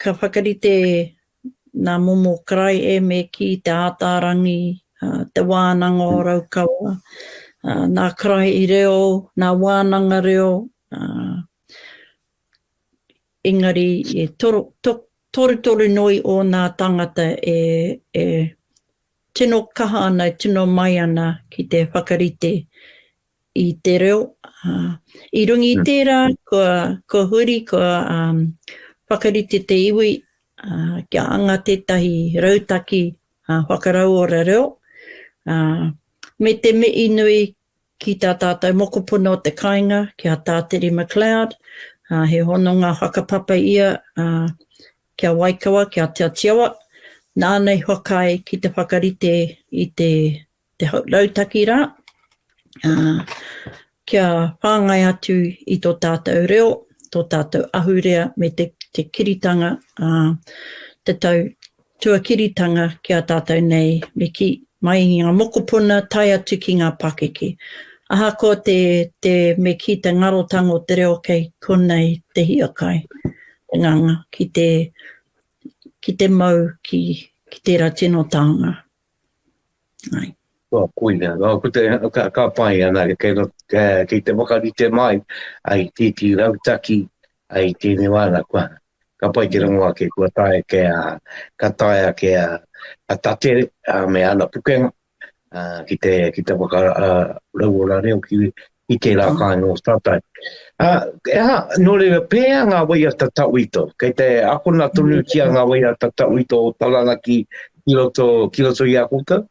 Ka whakarite nā momo karai e me ki te ātārangi, te wānanga o raukaua, nā karai I reo, nā wānanga reo. Engari, toru noi o nā tangata e tino kaha ana, tino mai ana ki te whakarite I te reo. I rungi I tērā, ko huri, ko whakarite te iwi, kia anga tētahi rautaki whakarau o reo. Me te mei nui ki tā tātou mokopuna o te kāinga, kia tāteri McLeod, he hononga whakapapa ia, kia Waikawa, kia te Atiawa, nānei hokai ki te whakarite I te rautaki rā. Kia whāngai atu I tō tātou reo, tō tātou ahurea me te kiritanga, te tau tuakiritanga kia tātou nei, me ki mai ngā mokopuna tai atu ki ngā pakeke. Aha ko me ki te ngarotanga o te reo kei konei te hiakai, te nganga, ki te mau ki tērā tino taonga. Ai. Koina, ka pai ana kei te wakarite mai ai titi rautaki ai tēne wāna kua. Ka pai te rongoa ke kua tae ka tae ke a tatere me ana pukenga ki te waka raura reo ki te rā kāinga o tātai. No rewa pēa ngā waia tatauito, kei te akona tonu kia ngā waia tatauito o taranaki ki roto I a kouta?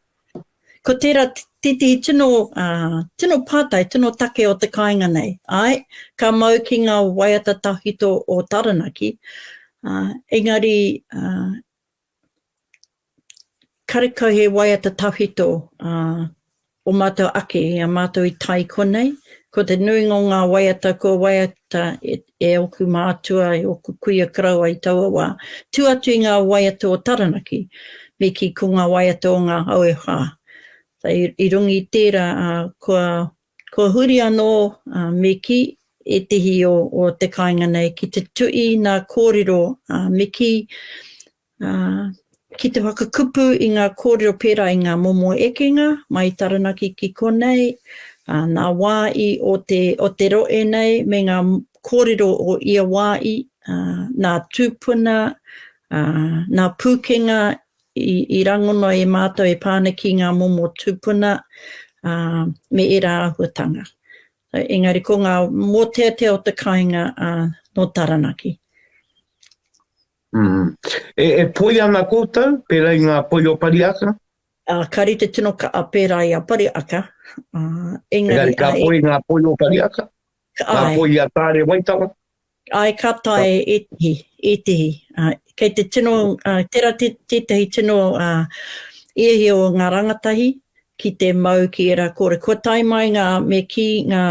Ko tērā titi tino pātai, tino take o te kāinga nei. Ai, ka mau ki ngā waiata tauhito o Taranaki. Engari, karekau he waiata tauhito o mātou ake, a mātou I tai konei. Ko te nuinga o ngā waiata, ko waiata e oku mātua, e oku kuia karaua I taua wā. Tuatu I ngā waiata o Taranaki, me ki ko ngā waiata o ngā aue whā. I rungi tērā, kua huri anō me ki e tehi o te kāinga nei, ki te tui nā kōrero, me ki te whakakupu I ngā kōrero pērā I ngā momo ekenga, mai Taranaki ki konei, nā wā I o te roe nei, me ngā kōrero o ia wāi, nā tūpuna, nā pūkenga i rangono e mātou e pāna ki ngā momo tūpuna me e rā ahuatanga. So, engari ko ngā mōtea o te kāinga no Taranaki. E poi ana koutou, pera i ngā poi o pariaka? Kari te tino ka a pērā i a pariaka. Engari ka poi ngā poi o pariaka? Ngā poi a tāre waitawa? Ai ka tae e tihi. Kei te tino, tērā tētahi tino iehi o ngā rangatahi, ki te mau ki era kore. Kua tai mai ngā me ki ngā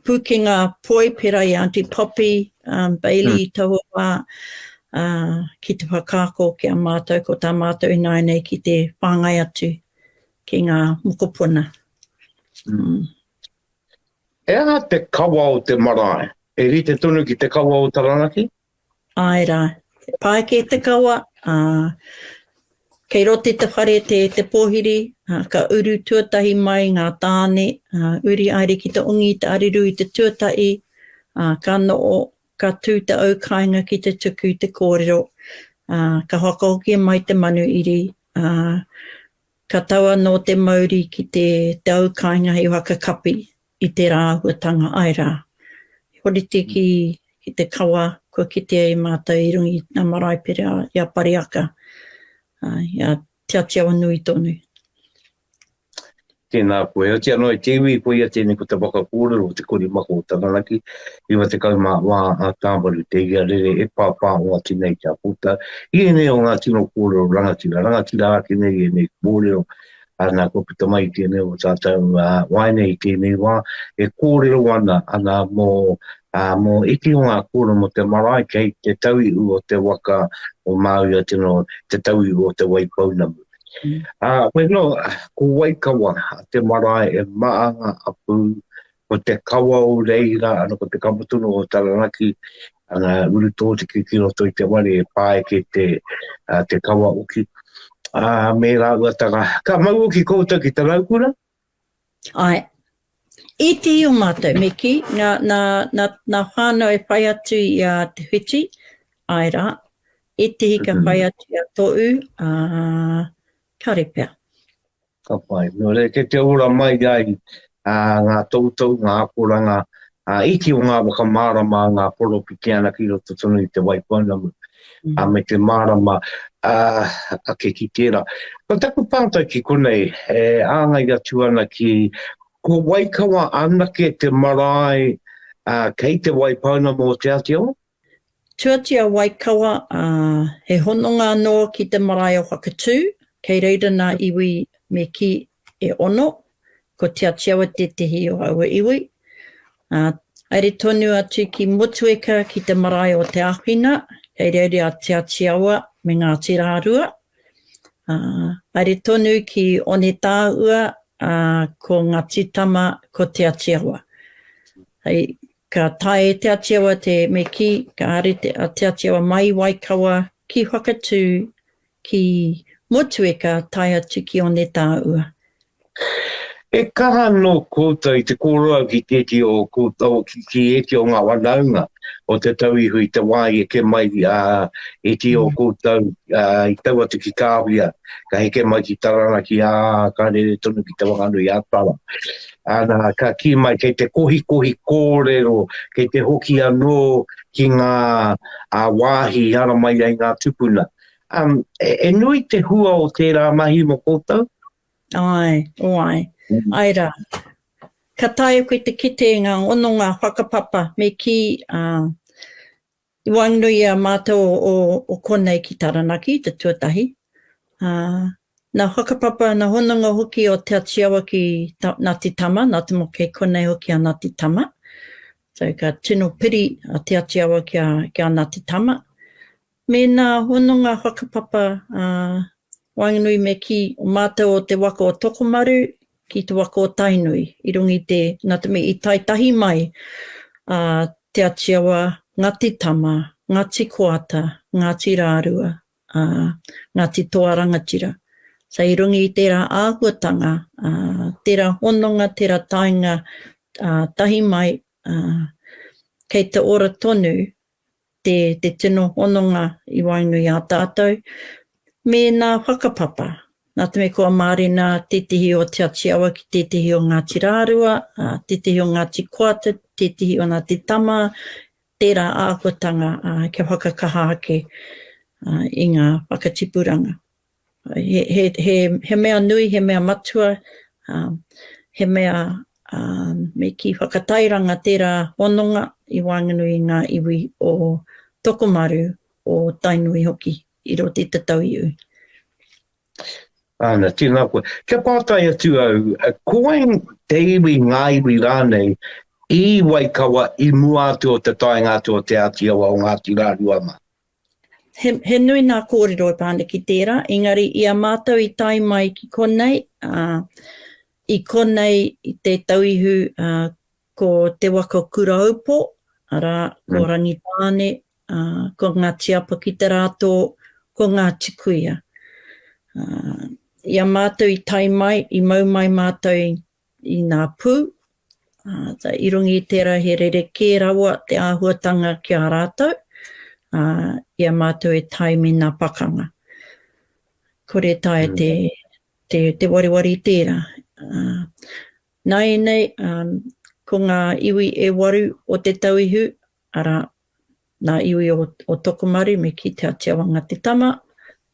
pūkenga poi pera i Auntie Poppy, Bailey, Tawhaki, ki te whakāko ki a mātou, ko tā mātou nai nei ki te whāngai atu ki ngā mokopuna. Ea te kawa o te marae, e rite tonu ki te kawa o Taranaki? Ai rā, pai ke te kawa, kei rote te whare te pōhiri, ka uru tuatahi mai ngā tāne, uri aere ki te ongi te ariru i te tuatahi, ka noo, ka tū te aukainga ki te tuku i te kōrero, ka whakahokia mai te manu iri, ka taua no te mauri ki te aukainga i whakakapi i te rāhuatanga ai rā. Horite ki te kawa, kua kitea i mātou i rungi nā marae pere i a pariaka, i a te atiawa nui tonu. Tēnā koe, o te anō e tewi koe a tēnei ko te waka kōrero o te kori mako o Taranaki, iwa te kauma wā a tāmaru te ia rere e pāpā o ati nei kia puta. I e nei o ngā tino kōrero rangatira ake nei e nei kōrero, ana ko puta mai tēnei o tātou waine i tēnei wā, e kōrero ana mō iti o ngā kōrero mo te marae kei te taui o te waka o Māui a tino, te taui o te waipaunamu. Koe no, ko waikawa, te marae e maanga apu, ko te kawa o reira, ana ko te kamatuno o Taranaki, ana uru tō te kikiroto i te wari e pāe ke te kawa uki. Me rā uatanga, ka mau ki koutou ki te raukura? Ai, i te o mātou, me ki, nā whānau e whai atu i te whiti, ai rā, e te hika whai atu i a tōu, karepea. Ka pai, no re, ke te ora mai ai, ngā tautau, ngā akoranga, iti o ngā wakamārama, ngā poropi ki ana ki roto tonu i te waipaunamu, me te mārama, ake ki tērā. Ko taku pātai ki konei, āngai atu ana ki, ko waikawa anake te marae, kei te waipaunamu o te Aotearoa? Tuatia waikawa, he hononga noa ki te marae o whakatū, kei reira nā iwi me ki e ono, ko te atiawa te tehi o aua iwi. Aere tonu atu ki motueka ki te marae o te ahina, kei reira te atiawa me ngā tirārua. Aere tonu ki one tāua ko ngā titama ko te atiawa. Hei, ka tae te atiawa te me ki, ka are te atiawa mai waikawa ki whakatū ki motueka tai atu ki one tāua. E kaha no koutou i te kōroa ki te eti o koutou ki eti o ngā wanaunga o te tauihu i te wai e ke mai eti o koutou i tau atu ki kāwia ka heke mai ki Taranaki ka rere tonu ki te wanganu i Atara. Ana ka ki mai kei te kohi kōrero, kei te hoki anō ki ngā wāhi ara mai ai ngā tūpuna. E nui te hua o tērā mahi mo koutou? Ai, ai rā. Ka tae koe te kite ngā ono ngā whakapapa me ki i wainui a mātou o konei ki Taranaki, te Tuatahi. Nā whakapapa, nā hononga hoki o te atiawa ki Ngāti Tama, nā te moke konei hoki a Ngāti Tama. So ka tino piri a te atiawa ki a Ngāti Tama. Me nā hononga whakapapa wainui me ki o mātou o te waka o Tokomaru ki te waka o Tainui. I rungi nā te me i taitahi mai te atiawa Ngāti Tama, Ngāti Koata, Ngāti Rārua, Ngāti Toarangatira. So i rungi i tērā āhuatanga, tērā hononga, tērā tainga, tahi mai kei te ora tonu, te tino hononga I wainui a tātou, me nā whakapapa. Nā te me kua Māori nā titihi o Te Atiawa ki titihi o Ngāti Rārua, titihi o Ngāti Koata, titihi o Ngāti Tama, tērā āhuatanga kia whakakaha ake I ngā whakatipuranga. He mea nui, he mea matua, he mea me ki whakatairanga tērā hononga I wānganui ngā iwi o Tokomaru o Tainui hoki I roti te tau iu. Ana, tēnā koe. Kia pātai atu au, koe te iwi ngā iwi rānei I waikawa I mua atu o te taenga atu o te Atiawa o Ngāti Rārua ma. He nui nā kōrero I pāne ki tērā, engari I a mātou I tai mai ki konei, I konei I te tauihu ko te waka kuraupo, ara ko rangitāne, ko ngā tiapa ki te rātō, ko ngā tikuia. I a mātou I tai mai, I mau mai mātou I ngā pū, I rungi I tērā he rereke rawa te āhuatanga ki a rātou, I a mātou e tai me ngā pakanga. Kore tae te wariwari tērā. Nai nei, ko ngā iwi e waru o te tauihu, ara ngā iwi o Tokomaru me ki te Atiawa Ngāti Tama,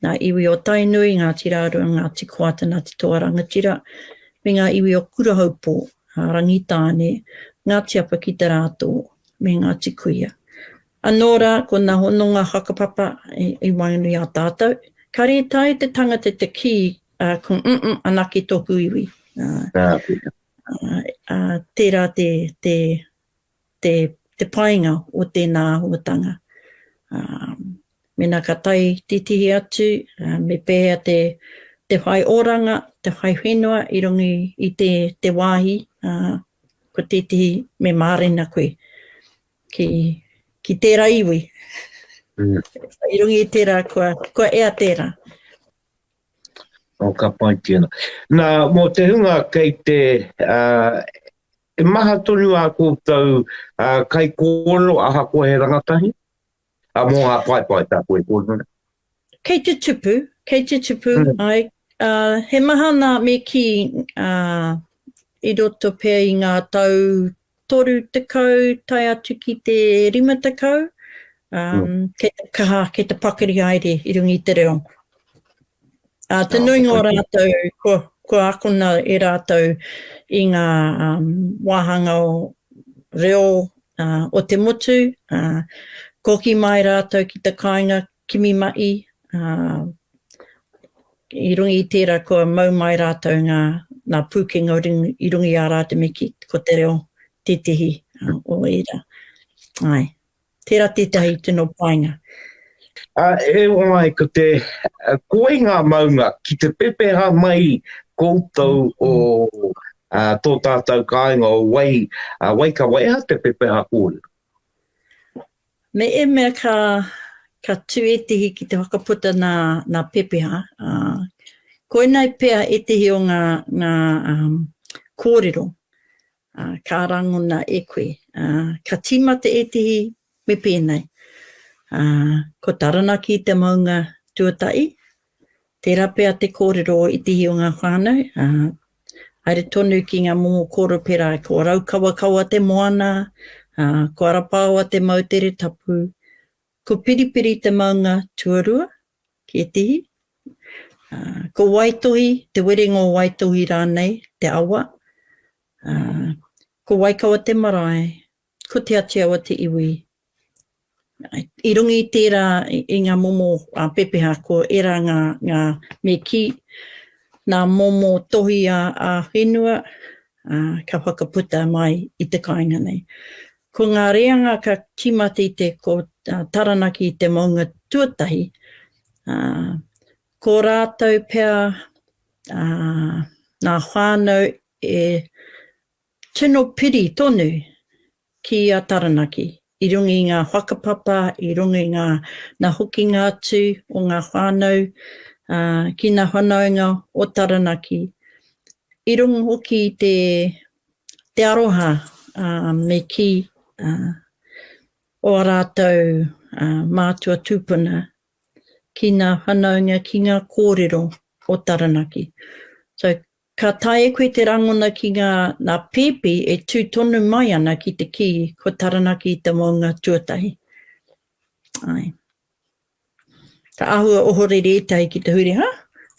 ngā iwi o Tainui, Ngāti Rārua, Ngāti Koata, Ngāti Toarangatira, me ngā iwi o Kurahaupo, Rangitāne, ngā tiapa ki te rātō, me ngā tikuia. Anōra, ko ngā hononga whakapapa I wainui a tātou, ka re tai te tangata te ki, ko anaki tōku iwi. Tērā te painga o tēnā āhuatanga. Mena ka tai titihi atu, me pēhea te whai oranga, te whai whenua I rungi I te wāhi, ko titihi me mārena koe ki tērā iwi. I rungi I tērā kua ea tērā. O ka pai tēnā. Nā, mō te hunga kei te e maha tonu a koutou kai kōrero aha koe he rangatahi? Mō ngā pai tā koe kōrero. Kei te tupu, ai. He maha nā me ki I roto pēr I ngā tau 3 tekau, tai atu ki te 5 tekau, kei te kaha, kei te pakari aere I rungi I te reo. Te nui ngō rātou, ko akona E rātou I ngā wāhanga o reo o te motu, koki mai rātou ki te kāinga kimi mai, I rungi I tērā kua mau mai rātou ngā pūkenga I rungi a rātou me ki ko te reo titihi o era. Ai, tērā tētahi tino painga. E wai ko te koe ngā maunga ki te pepeha mai koutou o tō tātou kāinga o waika waiha te pepeha kōrero. Me e mea ka tuetihi ki te whakaputa nā pepeha. Koe nei pēr etihi o ngā kōrero, ka rangona e koe. Ka tima te etihi me pēnei. Ko taranaki te maunga tuatahi, tērā pēr te kōrero o itihi o ngā whānau. Aere tonu ki ngā momo kōrero pērā, ko raukawakawa te moana, ko arapāua te mautere tapu, ko piripiri te maunga tuarua, ki etihi. Ko waitohi, te werengo waitohi rānei, te awa. Ko waikawa te marae, ko te atiawa te iwi. I rungi I tērā I ngā momo pepeha, ko era ngā me ki, ngā momo tohi a whenua, ka whakaputa mai I te kāinga nei. Ko ngā reanga ka timati te ko taranaki I te maunga tuatahi, ko rātou pēr ngā whānau e tino piri tonu ki a taranaki. I rungi ngā whakapapa, I rungi ngā hokinga atu o ngā whānau, ki ngā whanaunga o taranaki. I rungi hoki te aroha me ki o rātou mātua tūpuna ki ngā whanaunga, ki ngā kōrero o Taranaki. So, ka tae koe te rangona ki ngā pepe e tūtonu mai ana ki te ki ko Taranaki i te maunga tuatahi. Ai. Ka ahua ohorere etai ki te huri,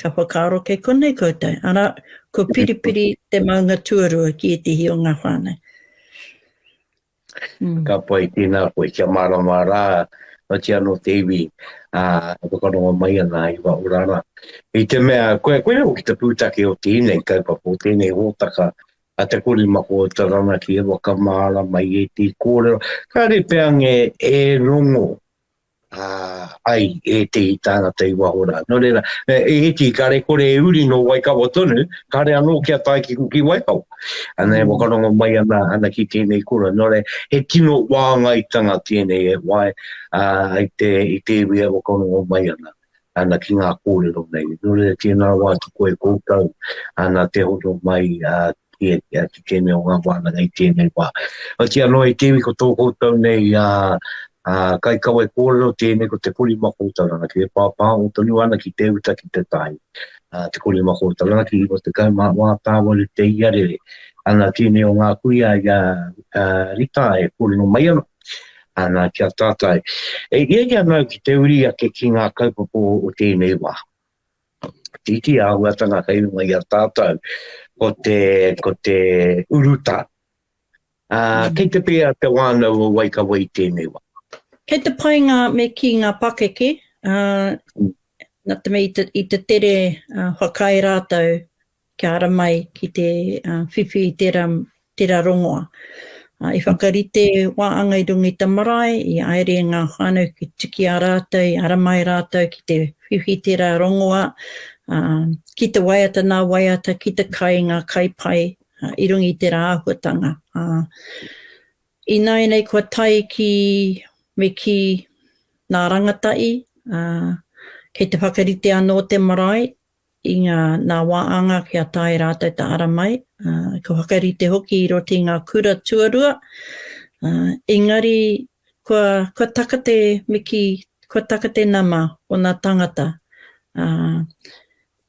ka whakaaro kei konei koutou. Ara, ko piripiri te maunga Tuarua ki e te hi o ngā whānau. Ka pai tēnā koe kia marama rā, o te anō te iwi, whakarongo mai ana i wa urara. I te mea, koe reo ki te pūtake o tēnei kaupapa o tēnei hōtaka, a te kori mako o Taranaki e waka māra mai e te kōrero. Ka re pēa nge e rongo ai e te i tāngata i wahora. No reira, e ti ka re kore e uri no waikawa tonu, ka re anō kia tai ki kuki waikau. Ana e wakarongo mai ana ki tēnei kura. No re, he tino wāhanga i tanga tēnei e wai i te iwi e wakarongo mai ana ki ngā kōrero nei. No re, tēnā wā tuku e kōtau, ana te hoto mai ki tēnei o ngā wānanga i tēnei wā. O te anō e te iwi ko tō kōtau nei kai kaua e kōrero tēnei ko te kori mako o Taranaki, e pāpā o tonu ana ki te uta ki te tai. Te kori mako o Taranaki, o te kai wā tāwari te iarere. Ana tēnei o ngā kuia i rita e kōrero mai ana. Ana kia tātai. E ia nau ki te uri ake ki ngā kaupapa o tēnei wā. Titi āhuatanga kei mai a tātou ko te uruta. Kei te pēa te wānau o waikawa i tēnei wā. Kei te painga me ki ngā pakeke, nā te me i te tere whakai rātou kia ara mai ki te whiwhi i tērā rongoa. I whakarite wāhanga i rungi te marae, i aere ngā whānau ki tiki a rātou, i ara mai rātou ki te whiwhi tērā rongoa, ki te waiata nā waiata, ki te kai ngā kaipai i rungi tērā āhuatanga. I nei kua tai me ki ngā rangatai, kei te whakarite anō te marae, i ngā wāhanga kia tae rātou ta ara mai, ko whakarite hoki i roti ngā kura tuarua, engari kua takate me ki, kua takate nama o ngā tangata.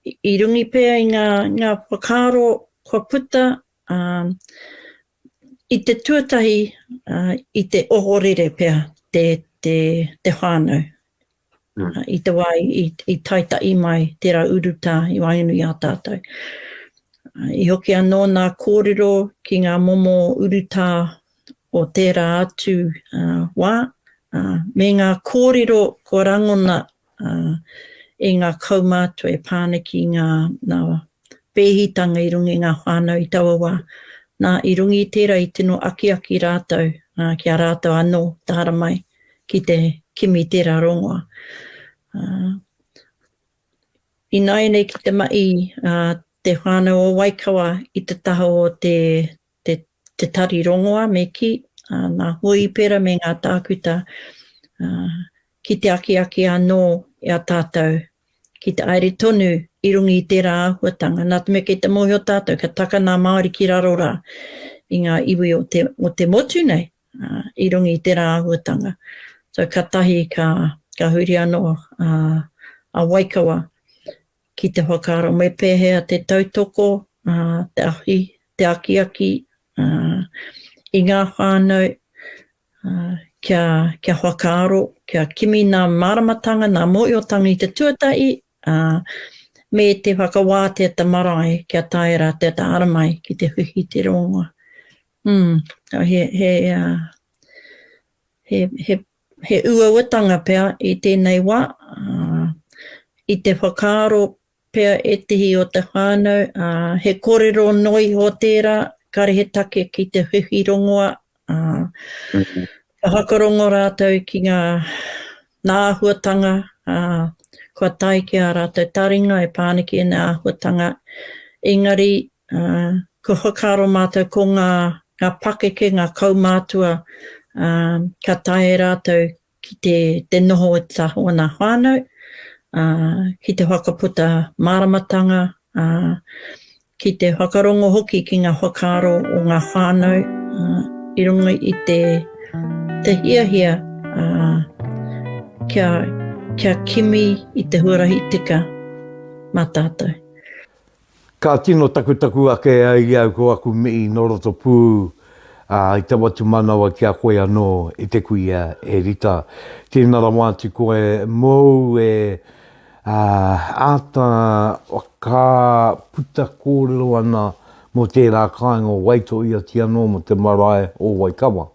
I rungi pēa i ngā whakaaro kua puta, i te tuatahi, i te ohorere pēa, te whānau. I te wai, i taitai mai tērā uruta i wainui a tātou. I hoki anō ngā kōrero ki ngā momo uruta o tērā atu wā, me ngā kōrero ko rangona e ngā kaumātua e pāna ki ngā pēhitanga i rungi ngā whānau i taua wā. Nā i rungi tērā i tino aki rātou, ki a rātou anō tāra mai ki te kimi tērā rongoa. I nei ki te mai te whānau o Waikawa i te taha o te tari rongoa me ki ngā hui pera me ngā tākuta ki te aki anō i a tātou ki te aere tonu i rungi i tērā āhuatanga. Nā te me kei te mōhio tātou ka taka ngā Māori ki raro rā i ngā iwi o te motu nei i rungi i tērā āhuatanga. So ka tahi ka huri anō a Waikawa ki te whakaaro. Me pēhea te tautoko, te ahi, te aki, i ngā whānau, kia whakaaro, kia kimi ngā māramatanga, ngā mōhiotanga i te tuatahi, me te whakawātea te marae kia taera te aramai ki te whihi te rongoa. He uawatanga pēa i tēnei wā, i te whakaaro pēa e tihi o te whānau, he kōrero noi o tērā, kare he take ki te whiwhi rongoa, ka hakarongo rātou ki ngā āhuatanga, kua tai ki a rātou taringa e pāniki e ngā āhuatanga. Engari, ko whakaaro mātou ko ngā pakeke, ngā kaumātua, ka tae rātou ki te noho o te taho o ngā whānau, ki te whakaputa māramatanga, ki te whakarongo hoki ki ngā whakaaro o ngā whānau, i runga i te hiahia kia kimi i te huarahi tika mā tātou. Ka tino takutaku ake ai au ko aku mii noroto pū i te watu manawa kia koe anō i te kuia e rita. Tēnā rawa atu koe mou āta waka puta kōrero ana mo tērā kāinga o waito ia ti anō mo te marae o Waikawa.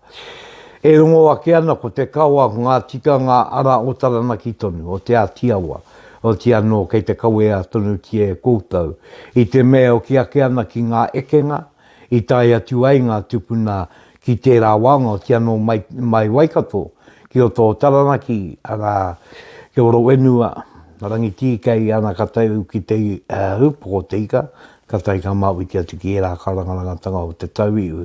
E rongo ake ana ko te kaua ngā tikanga ara o taranaki tonu, o te atiawa, o ti anō kei te kaue a tonu ki e koutou. I te mea o ki ake ana ki ngā ekenga, i tai atu ai ngā tūpuna ki tērā wānga o ti anō mai Waikato, ki o tō taranaki, ara ki oro wenua, rangi tīkei ana ka tau ki te hupoko te ika, ka tai ka maui ki atu ki era karangarangatanga o te tauiu.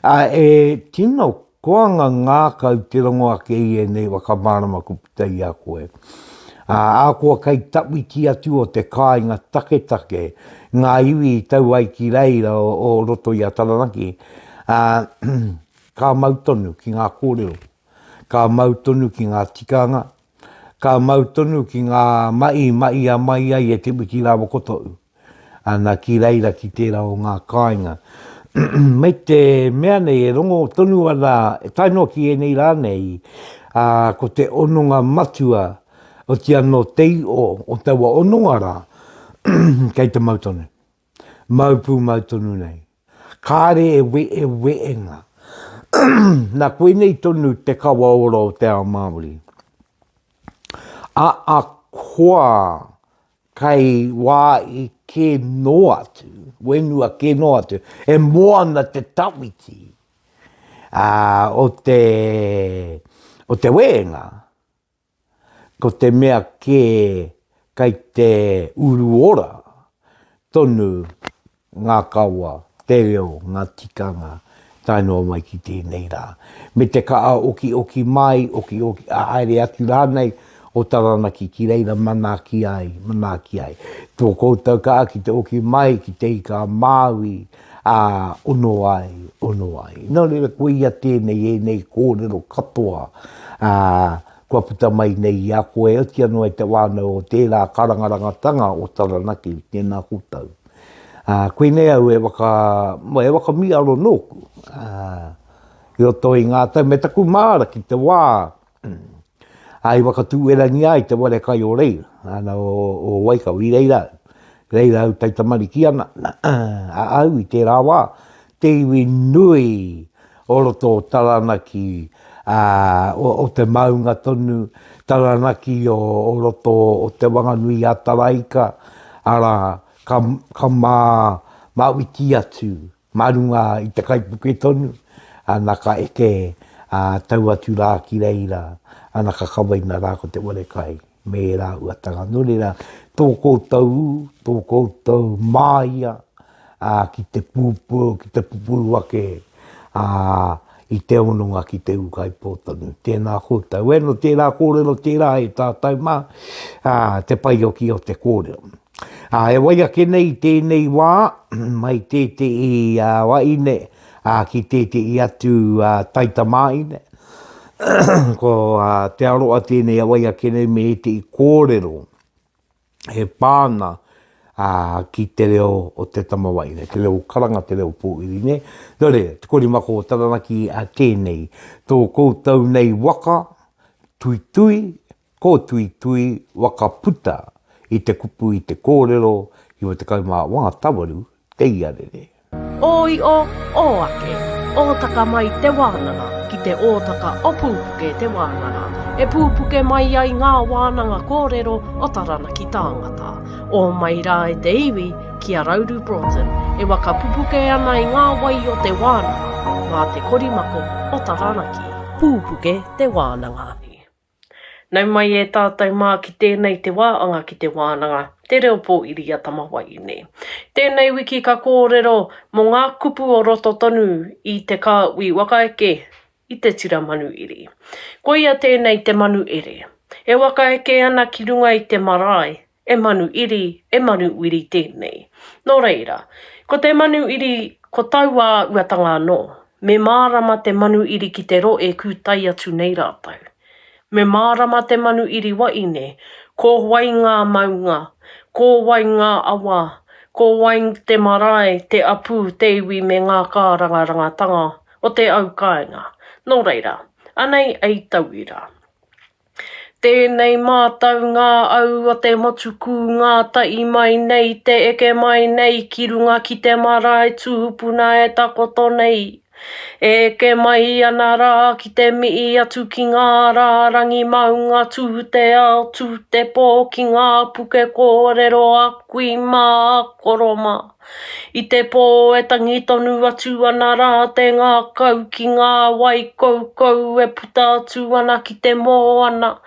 E tino koanga ngā kau te rongo ake i e nei wakamārama kuputa i a koe. A koa kai tawi ki atu o te kāinga take, ngā iwi tau ai ki reira o roto i a taranaki, ka mautonu ki ngā kōrero, ka mautonu ki ngā tikanga, ka mautonu ki ngā mai a mai ai e te wiki rāwa kotou. Ana ki reira ki tērā o ngā kāinga. Mei te mea nei e rongo tonu ana, e tainoa ki e nei rānei, ko te ononga matua o ti anō tei o taua ononga rā, kei te mautonu. Maupū mautonu nei. Kāre e weenga. Nā koe nei tonu te kawa ora o te ao Māori. A koa kai wā i ke no atu, wenua ke no atu, e moana te tawiti o te weenga, ko te mea ke kai te uruora, tonu ngā kaua, te reo, ngā tikanga, tainoa mai ki tēnei rā. Me te kaa oki mai, aere atu rānei, o taranaki ki reira mana ki ai. Tō koutou ka ki te oki mai, ki te ika Māui, ono ai. Nā reira koe ia tēnei e nei kōrero katoa, kua puta mai nei i a koe o ti anō e te wānau o tērā karangarangatanga o taranaki, tēnā koutou. Koe nei au e waka mi aro nōku. I o toi ngā tau, me taku māra ki te wā, ai waka tūerangi ai te wale kai o reira, ana o Waikau i reira au taitamari ki ana, au i tērā wā, te iwi nui o roto o taranaki, o te maunga tonu, taranaki o roto o te wanganui a taraika, ara ka mawiti atu, marunga i te kaipuke tonu, ana ka eke tau atu rā ki reira, ana ka kawaina rā ko te wale kai, me rā uatanga. Nō reira, tō koutou māia, ki te pupu ake, i te ononga ki te ukai pōtonu. Tēnā koutou. Eno tērā kōrero, tērā e tātou mā, te pai oki o te kōrero. E wai ake nei tēnei wā, mai tēte i waine, ki tēte i atu taita māine. Ko te aroa tēnei a wai ake nei me te i kōrero, he pāna ki te reo o te tamawaine, te reo karanga, te reo pōiri, ne? Nore, te kori mako o taranaki a tēnei, tō koutou nei waka, ko tui, waka puta, i te kupu, i te kōrero, i o te kaumā wanga tawaru, te iarere. Oi o ake, ōtaka mai te wānanga, ki te ōtaka o Pupuke Te Wānanga. E pupuke mai ai ngā wānanga kōrero o taranaki tāngata. O mai rā e te iwi ki a Rauru Broughton, e waka pupuke ana i ngā wai o te wānanga, ngā te korimako o taranaki. Pupuke Te Wānanga. Nau mai e tātou mā ki tēnei te wāanga ki te wānanga, te reo pōiri a tamawaine. Tēnei wiki ka kōrero mō ngā kupu o roto tonu i te kāui wakaeke i te tira manu iri. Ko ia tēnei te manu ere. E wakaeke ana ki runga i te marae, e manu iri, e manu iri tēnei. Nō reira, ko te manu iri ko taua uatanga anō, Me mārama te manu iri ki te ro e kūtai atu nei rātau. Me mārama te manu iri waine, ko wai ngā maunga, ko wai ngā awa, ko wai te marae, te apu, te iwi me ngā kārangarangatanga o te aukainga. Nō reira, anei ei tauira. Tēnei mātau ngā au o te motuku ngā tai mai nei, te eke mai nei, ki runga ki te marae tūpuna e takoto nei. E ke mai ana rā ki te mii atu ki ngā rārangi maunga tū te ao, tū te pō ki ngā puke kōrero a kui mā koroma. I te pō e tangi tonu atu ana rā te ngā kau ki ngā wai kou e puta atu ana ki te moana.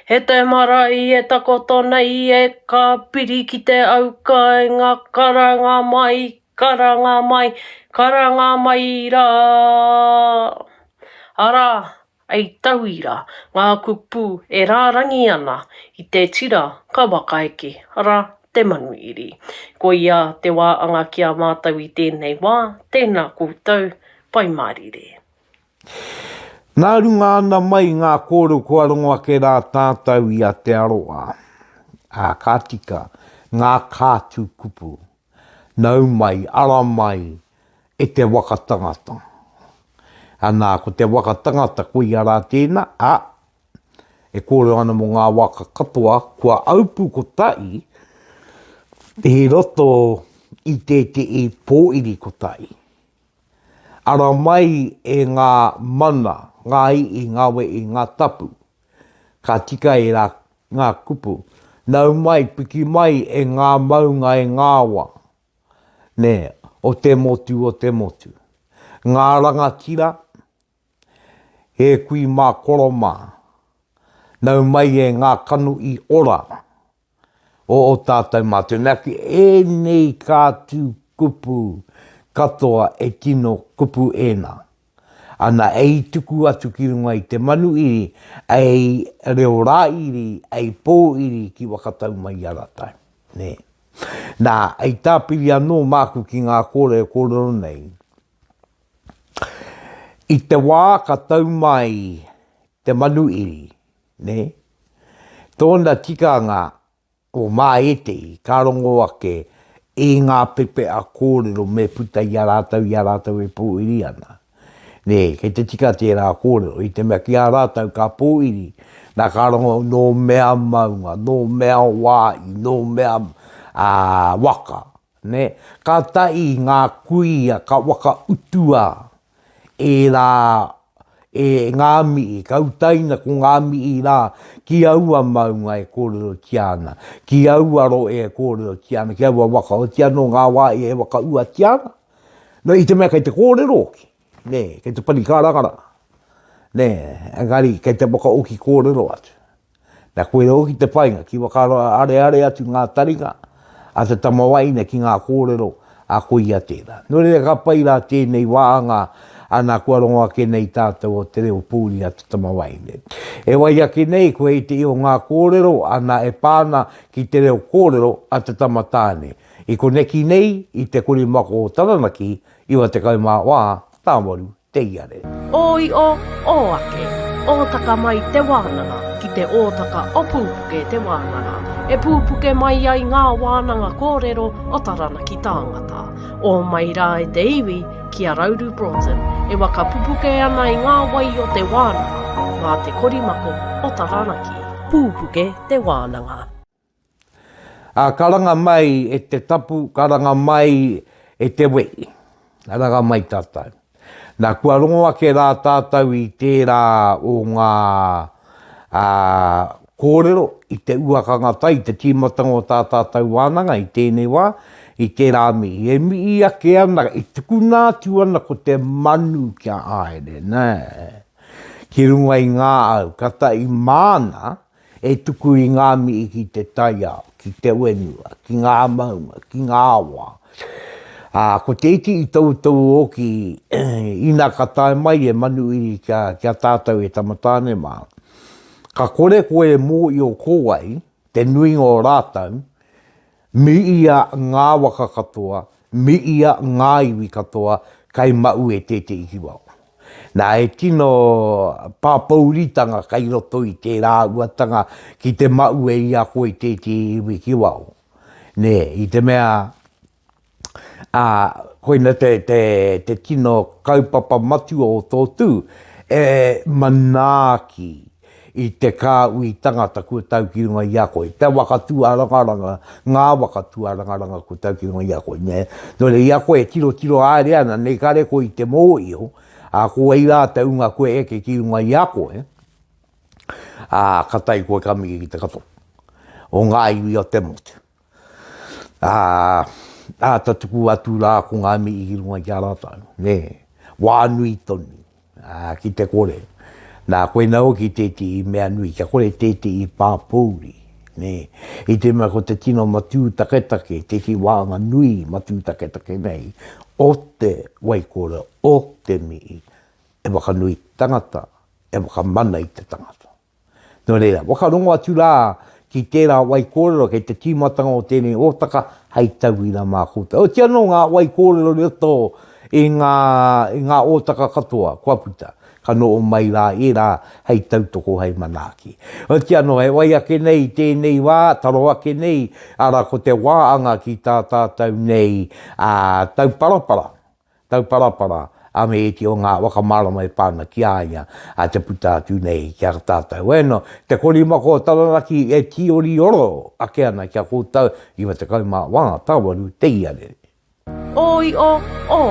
He te marae e takoto nei e ka piri ki te aukainga karanga mai, karanga mai, karanga mai rā. Ara, ei tauira, ngā kupu e rārangi ana i te tira ka wakaeke. Ara, te manuiri. Ko ia te wāhanga ki a mātau i tēnei wā, tēnā koutou, pai marire. Nā runga ana mai ngā kōrero kua rongoa ke rā tātou i a te aroha. Ka tika, ngā kātu kupu. Nau mai, ara mai, e te whakatangata. Anā, ko te whakatangata kui ara tēnā, e kōrero ana mo ngā waka katoa, kua aupu ko tai, he roto i te e pōiri ko tai. Ara mai e ngā mana, ngā i ngā we i ngā tapu. Ka tika e rā ngā kupu. Nau mai, piki mai e ngā maunga e ngā wā. Ne, o te motu, o te motu. Ngā rangatira, he kui mā koroma. Nau mai e ngā kanu i ora. O tātou mātou. Naki e nei kātu kupu katoa e tino kupu ēnā. Ana ei tuku atu ki runga i te manu iri, ei reo rā iri, ei pō iri ki wakatau mai aratai. Ne. Nā, ei tāpiri anō māku ki ngā kōrero nei. I te wā ka tau mai te manu iri, ne? Tōna tikanga o mā etei, ka rongo ake, e ngā pepe a kōrero me puta i a rātau e pōiri ana. Ne, kei te tika tērā kōrero, i te mea ki a rātau ka pōiri, nā ka rongo no mea maunga, no mea wāi, no mea waka. Ne? Ka tai ngā kuia, ka waka utua, e ngā mii, ka utaina ko ngā mii rā, ki aua maunga e kōrero tiana, ki aua ro e kōrero tiana, ki aua waka o tiano ngā wāi e waka ua tiana. No i te mea kei te kōrero ki, ne, kei te pani kārangara, ne, engari kei te waka oki kōrero atu. Nā koe oki te painga, ki waka are atu ngā taringa, a te tamawaina ki ngā kōrero a koe ia tērā. No rea ka pai rā tēnei wāhanga, ana kua rongoa ke nei tātou o te reo pūri atu tamawaine. E wai ake nei koe i te io ngā kōrero, ana e pāna ki te reo kōrero a te tamatāne. I ko neki nei, i te kuri mako o taranaki, iwa te kaumā wā, tāmoru, te iare. Oi o ake, o taka mai te wānanga, ki te o taka o Pupuke Te Wānanga. E pupuke mai ai ngā wānanga kōrero o taranaki tāngata. O mai rā e te iwi ki a Rauru Broughton, e waka pupuke ana i ngā wai o te wānanga, ngā te korimako o taranaki. Pupuke Te Wānanga. Karanga mai e te tapu, karanga mai e te wei. Karanga mai tātou. Nā kua rongoa ke rā tātou i tērā o ngā kōrero, i te uakanga tai, te tīmatanga o tā tātou wānanga, i tēnei wā, i tērā mihi. E mihi ake ana, i tuku nātu ana ko te manu kia aere, nē. Ki runga i ngā au, kata i māna, e tuku i ngā mihi ki te taia, ki te wenua, ki ngā maunga, ki ngā wā. Ko te iti i tautau oki, ina ka tae mai e manu iri kia tātou e tamatāne mā. Ka kore koe mō i o kōwai, te nuinga o rātau, mi ia ngā waka katoa, mi ia ngā iwi katoa, kai mau e te ikiwao. Nā e tino pāpauritanga kai roto i tērā uatanga ki te mau e ia koe te iwi ki wau. Ne, i te mea, koina te tino kaupapa matu o tōtu, e manaaki i te kāui tangata kua tau ki runga i a koe. Te wakatū arangaranga, ngā wakatū arangaranga kua tau ki runga i a koe. Nō re i a koe tiro āre ana, nei kare koe i te mōhio, a koe i rā te unga koe eke ki runga i a koe, katai koe kamiki ki te kato. O ngā iwi o te motu. Ta tuku atu rā ko ngā mi i runga i a rātau. Ne, wānui tonu, ki te kore. Nā koe nau ki tēti i mea nui, kia kore tēti i pāpūri. Ne, i te mea ko te tino matū taketake, tēti wāanga nui matū taketake nei, o te waikora, o te mii, e waka nui tangata, e waka mana i te tangata. Nō reira, waka rongo atu rā ki tērā waikora, kei te tīmatanga o tēnei otaka, hei tau i rā mā kouta. O tia no ngā waikora rioto i ngā otaka katoa, kua puta. Ka no o mai rā e rā hei tautoko hei manaki. O tia no, he wai ake nei, tēnei wā, taro ake nei, ara ko te wāhanga ki tā tātou nei, tau parapara, a me eti o ngā wakamarama e pāna ki āia, a te puta atu nei ki a tātou. Bueno, te korimako taranaki e ti ori oro, ake ana ki a kōtau, i wa te kaumā wanga, Tawaru, te iarere. Oi o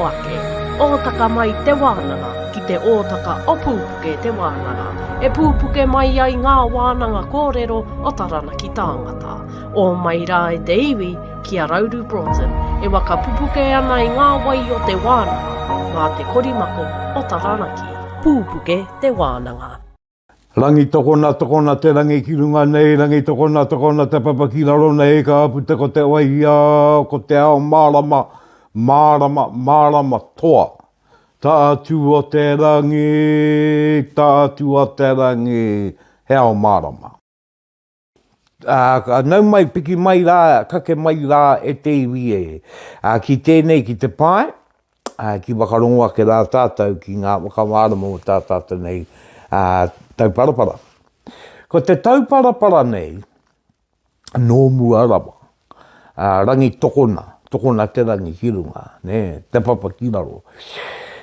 ake, ōtaka mai te wānanga, ki te ōtaka o Pupuke Te Wānanga. E Pupuke mai ai ngā wānanga kōrero o taranaki tāngata. O mai rā e te iwi ki a Rauru Broughton, e waka pupuke ana i ngā wai o te wānanga, ngā te korimako o taranaki. Pupuke Te Wānanga. Rangi tokona te rangi ki runga nei, rangi tokona te papaki raro nei, ka apute ko te waia, ko te ao mārama toa. Tātu o te rangi, he ao mārama. Nau mai, piki mai rā, kake mai rā e te iwi e. Ki tēnei ki te pai, ki wakarongo ake rā tātou, ki ngā wakamārama o tātou nei, tauparapara. Ko te tauparapara nei, nōmu arawa, rangi tokona te rangi ki runga, te papa ki raro.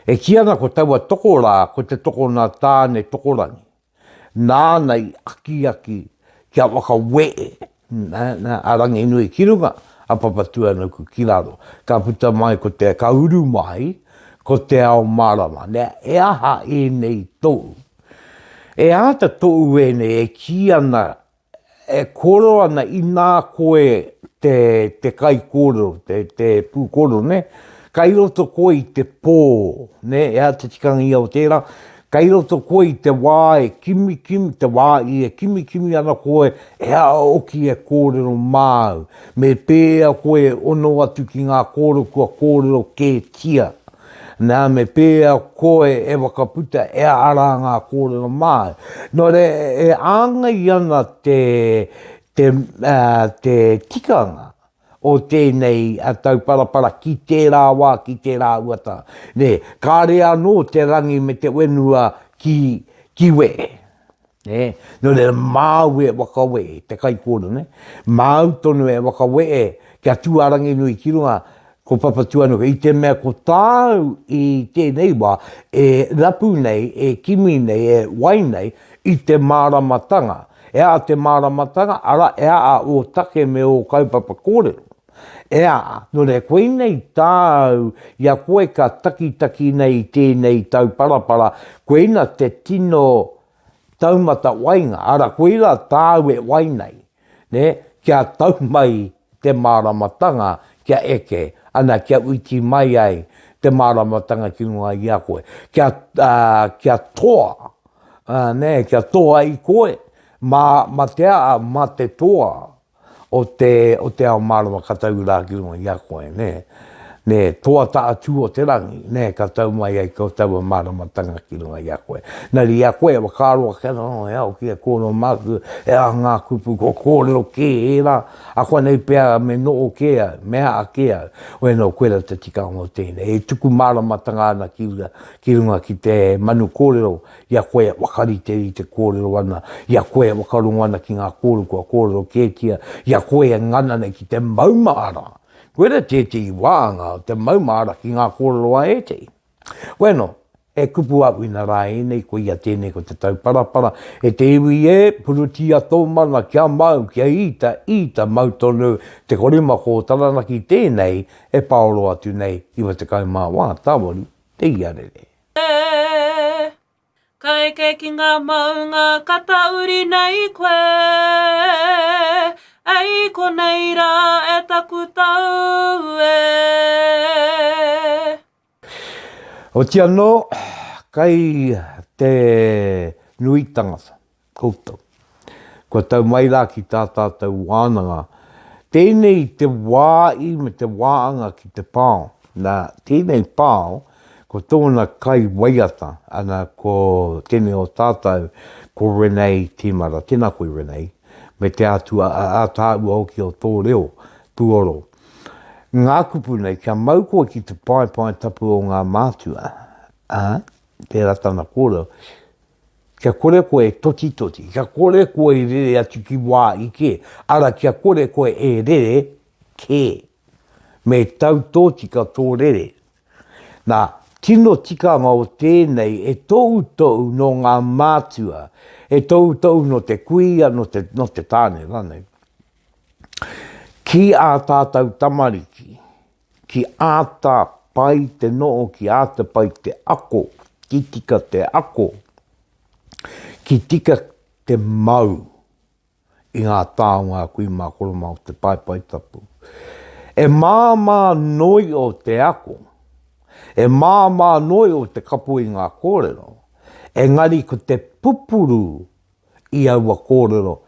E ki ana ko taua toko rā, ko te tokona tāne tokorangi. Nānei aki, kia waka wee, a rangi nui ki runga, a papatua nuku ki raro. Ka puta mai ko te kauru mai, ko te ao marama. E aha e nei tōu. E ata tōu e nei, e ki ana, e koro ana i nā koe te kai kōrero, te pū kōrero, ne? Kai roto koe i te pō, ne? E ata tikanga ia o tērā. Kai roto koe i te wā e kimi, te wā i e kimi ana koe, e aoki e kōrero māu. Me pēa koe ono atu ki ngā kōrero kua kōrero ke tia. Nā me pēa koe e wakaputa e ara ngā kōrero māu. Nō re, e āngai ana te tikanga o tēnei tau parapara ki tērā wā, ki tērā uata. Ne, kāre anō te rangi me te wenua ki we. Ne, no re māu e wakawe, te kai kōrero, ne? Māu tonu e wakawe, kia tuarangi nui ki runga, ko papatua nuka, i te mea ko tāu i tēnei wā, e rapu nei, e kimi nei, e wai nei, i te māramatanga. E a te māramatanga, ara e a o take me o kaupapa kōrero. E a, no re koe nei tāu, ia koe ka taki nei tēnei tau parapara, koe ina te tino taumata wainga, ara koe ina tāu e wainei, ne, kia tau mai te māramatanga, kia eke, ana kia uiti mai ai, te māramatanga ki runga i a koe. Kia toa, ne, kia toa i koe, ma te a, ma te toa, o te ao marama katau rā ki runga i a koe, ne. Ne, toa ta atu o te rangi, ne, ka tau mai ai ko tau māramatanga ki runga i a koe. Nari i a koe, wa kāroa kena, o kia kōrero māku, ngā kupu, ko kōrero ke e rā, a koe nei pēa me no o kea, mea a kea, o e no koera te tikanga o tēnei. E tuku māramatanga ana ki runga ki te manu kōrero, i a koe wakarite i te kōrero ana, i a koe wakarunga ana ki ngā kōrero, kua kōrero kētia, i a koe ngana nei ki te maumara. Koera te wāhanga, te maumara ki ngā kōrero a e te. Bueno, e kupu au ina rā e nei, ko ia tēnei ko te tau parapara. E te iwi e, puruti a tō mana kia mau, kia ita mautonu, te korima ko tarana ki tēnei, e paoro atu nei, iwa te kaumā wā, tāwaru, te iarere. Kai ke ki ngā maunga, katauri nei koe, ei ko nei rā e taku tau e. O tia no, kai te nui tangata, koutou. Ko tau mai rā ki tātātou wānanga. Tēnei te wāi me te wāanga ki te pāo. Nā, tēnei pāo, ko tōna kai waiata, ana ko tēnei o tātou, ko Renei Tīmara, tēnā koe Renei, me te atua ātāua o ki o tō reo, tuoro. Ngā kupu nei, kia mau koe ki te pai tapu o ngā mātua, tērā tāna kōrero, kia kore koe toti, kia kore koe rere atu ki wā i ke, ara kia kore koe e rere ke, me tau tōtika tō rere. Nā, tino tikanga o tēnei e tōu no ngā mātua, e tōu no te kuia, no te tāne, rānei. Ki a tātou tamariki, ki āta pai te noo, ki āta pai te ako, ki tika te ako, ki tika te mau i ngā taonga kui mā koroma o te pai tapu. E māmā noi o te ako, e māmā noi o te kapu i ngā kōrero, engari ko te pupuru i aua kōrero,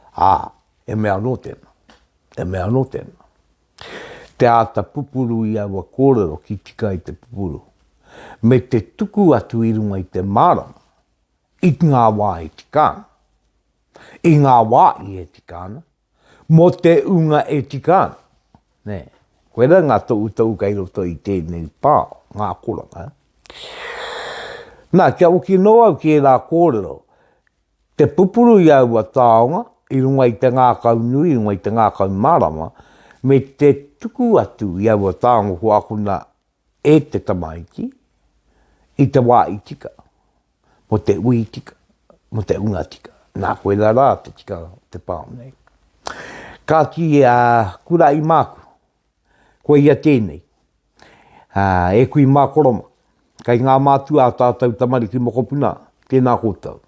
e mea no tēnā. Te āta pupuru i aua kōrero ki tika i te pupuru. Me te tuku atu i runga i te marama, i ngā wā i tikana, i ngā wā i e tikana, mo te unga e tikana. Ne, koera ngā tau kai roto i tēnei pāo, ngā koranga. Nā, kia uki noa ki e rā kōrero, te pupuru i aua taonga, i runga i te ngā kaunui, i runga i te ngā marama, me te tuku atu i aua taonga ko akuna e te tamaiti, i te wā i tika, mo te ui tika, mo te unga tika. Nā, koe rā te tika, te pāo nei. Ka ki kura i māku, koe ia tēnei, e kui mā koroma, kai ngā mātua a tātou tamariki moko puna, tēnā kōtau.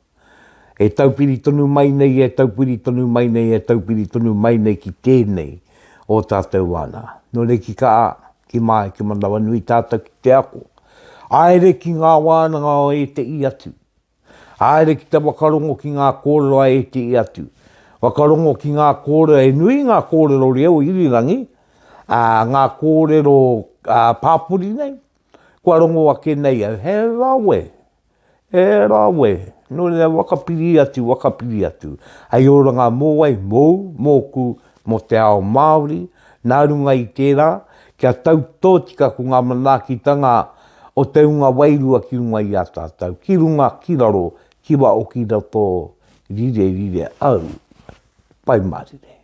E taupiri tonu mai nei, e taupiri tonu mai nei, e taupiri tonu mai nei ki tēnei o tātou ana. No re ki ka ki mai, ki manawa nui tātou ki te ako. Aere ki ngā wānanga o e te i atu. Aere ki te wakarongo ki ngā kōrero a e te i atu. Wakarongo ki ngā kōrero, e nui ngā kōrero reo irirangi, ngā kōrero pāpuri nei. Kua rongo ake nei au, he rawe, no rea wakapiri atu. Ai oranga mōai, mōku, mo te ao Māori, nā runga i tērā, kia tau tōtika ko ngā manakitanga o te unga wairua ki runga i a tātou. Ki runga, ki raro, ki wa o ki rato, rire au, pai marire.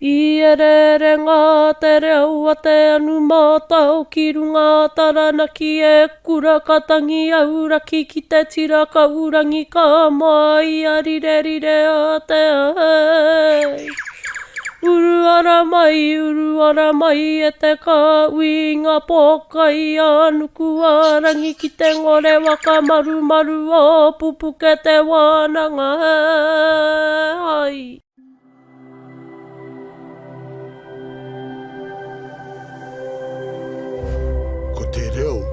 I ere ngā te reo a te anu mātau ki runga taranaki e kura katangi auraki ki te tira kaurangi ka mai a rire a te ai. Uru ara mai e te ka uinga pokai anuku arangi ki te ngore waka maru o Pupuke Te Wānanga ai. Ko te reo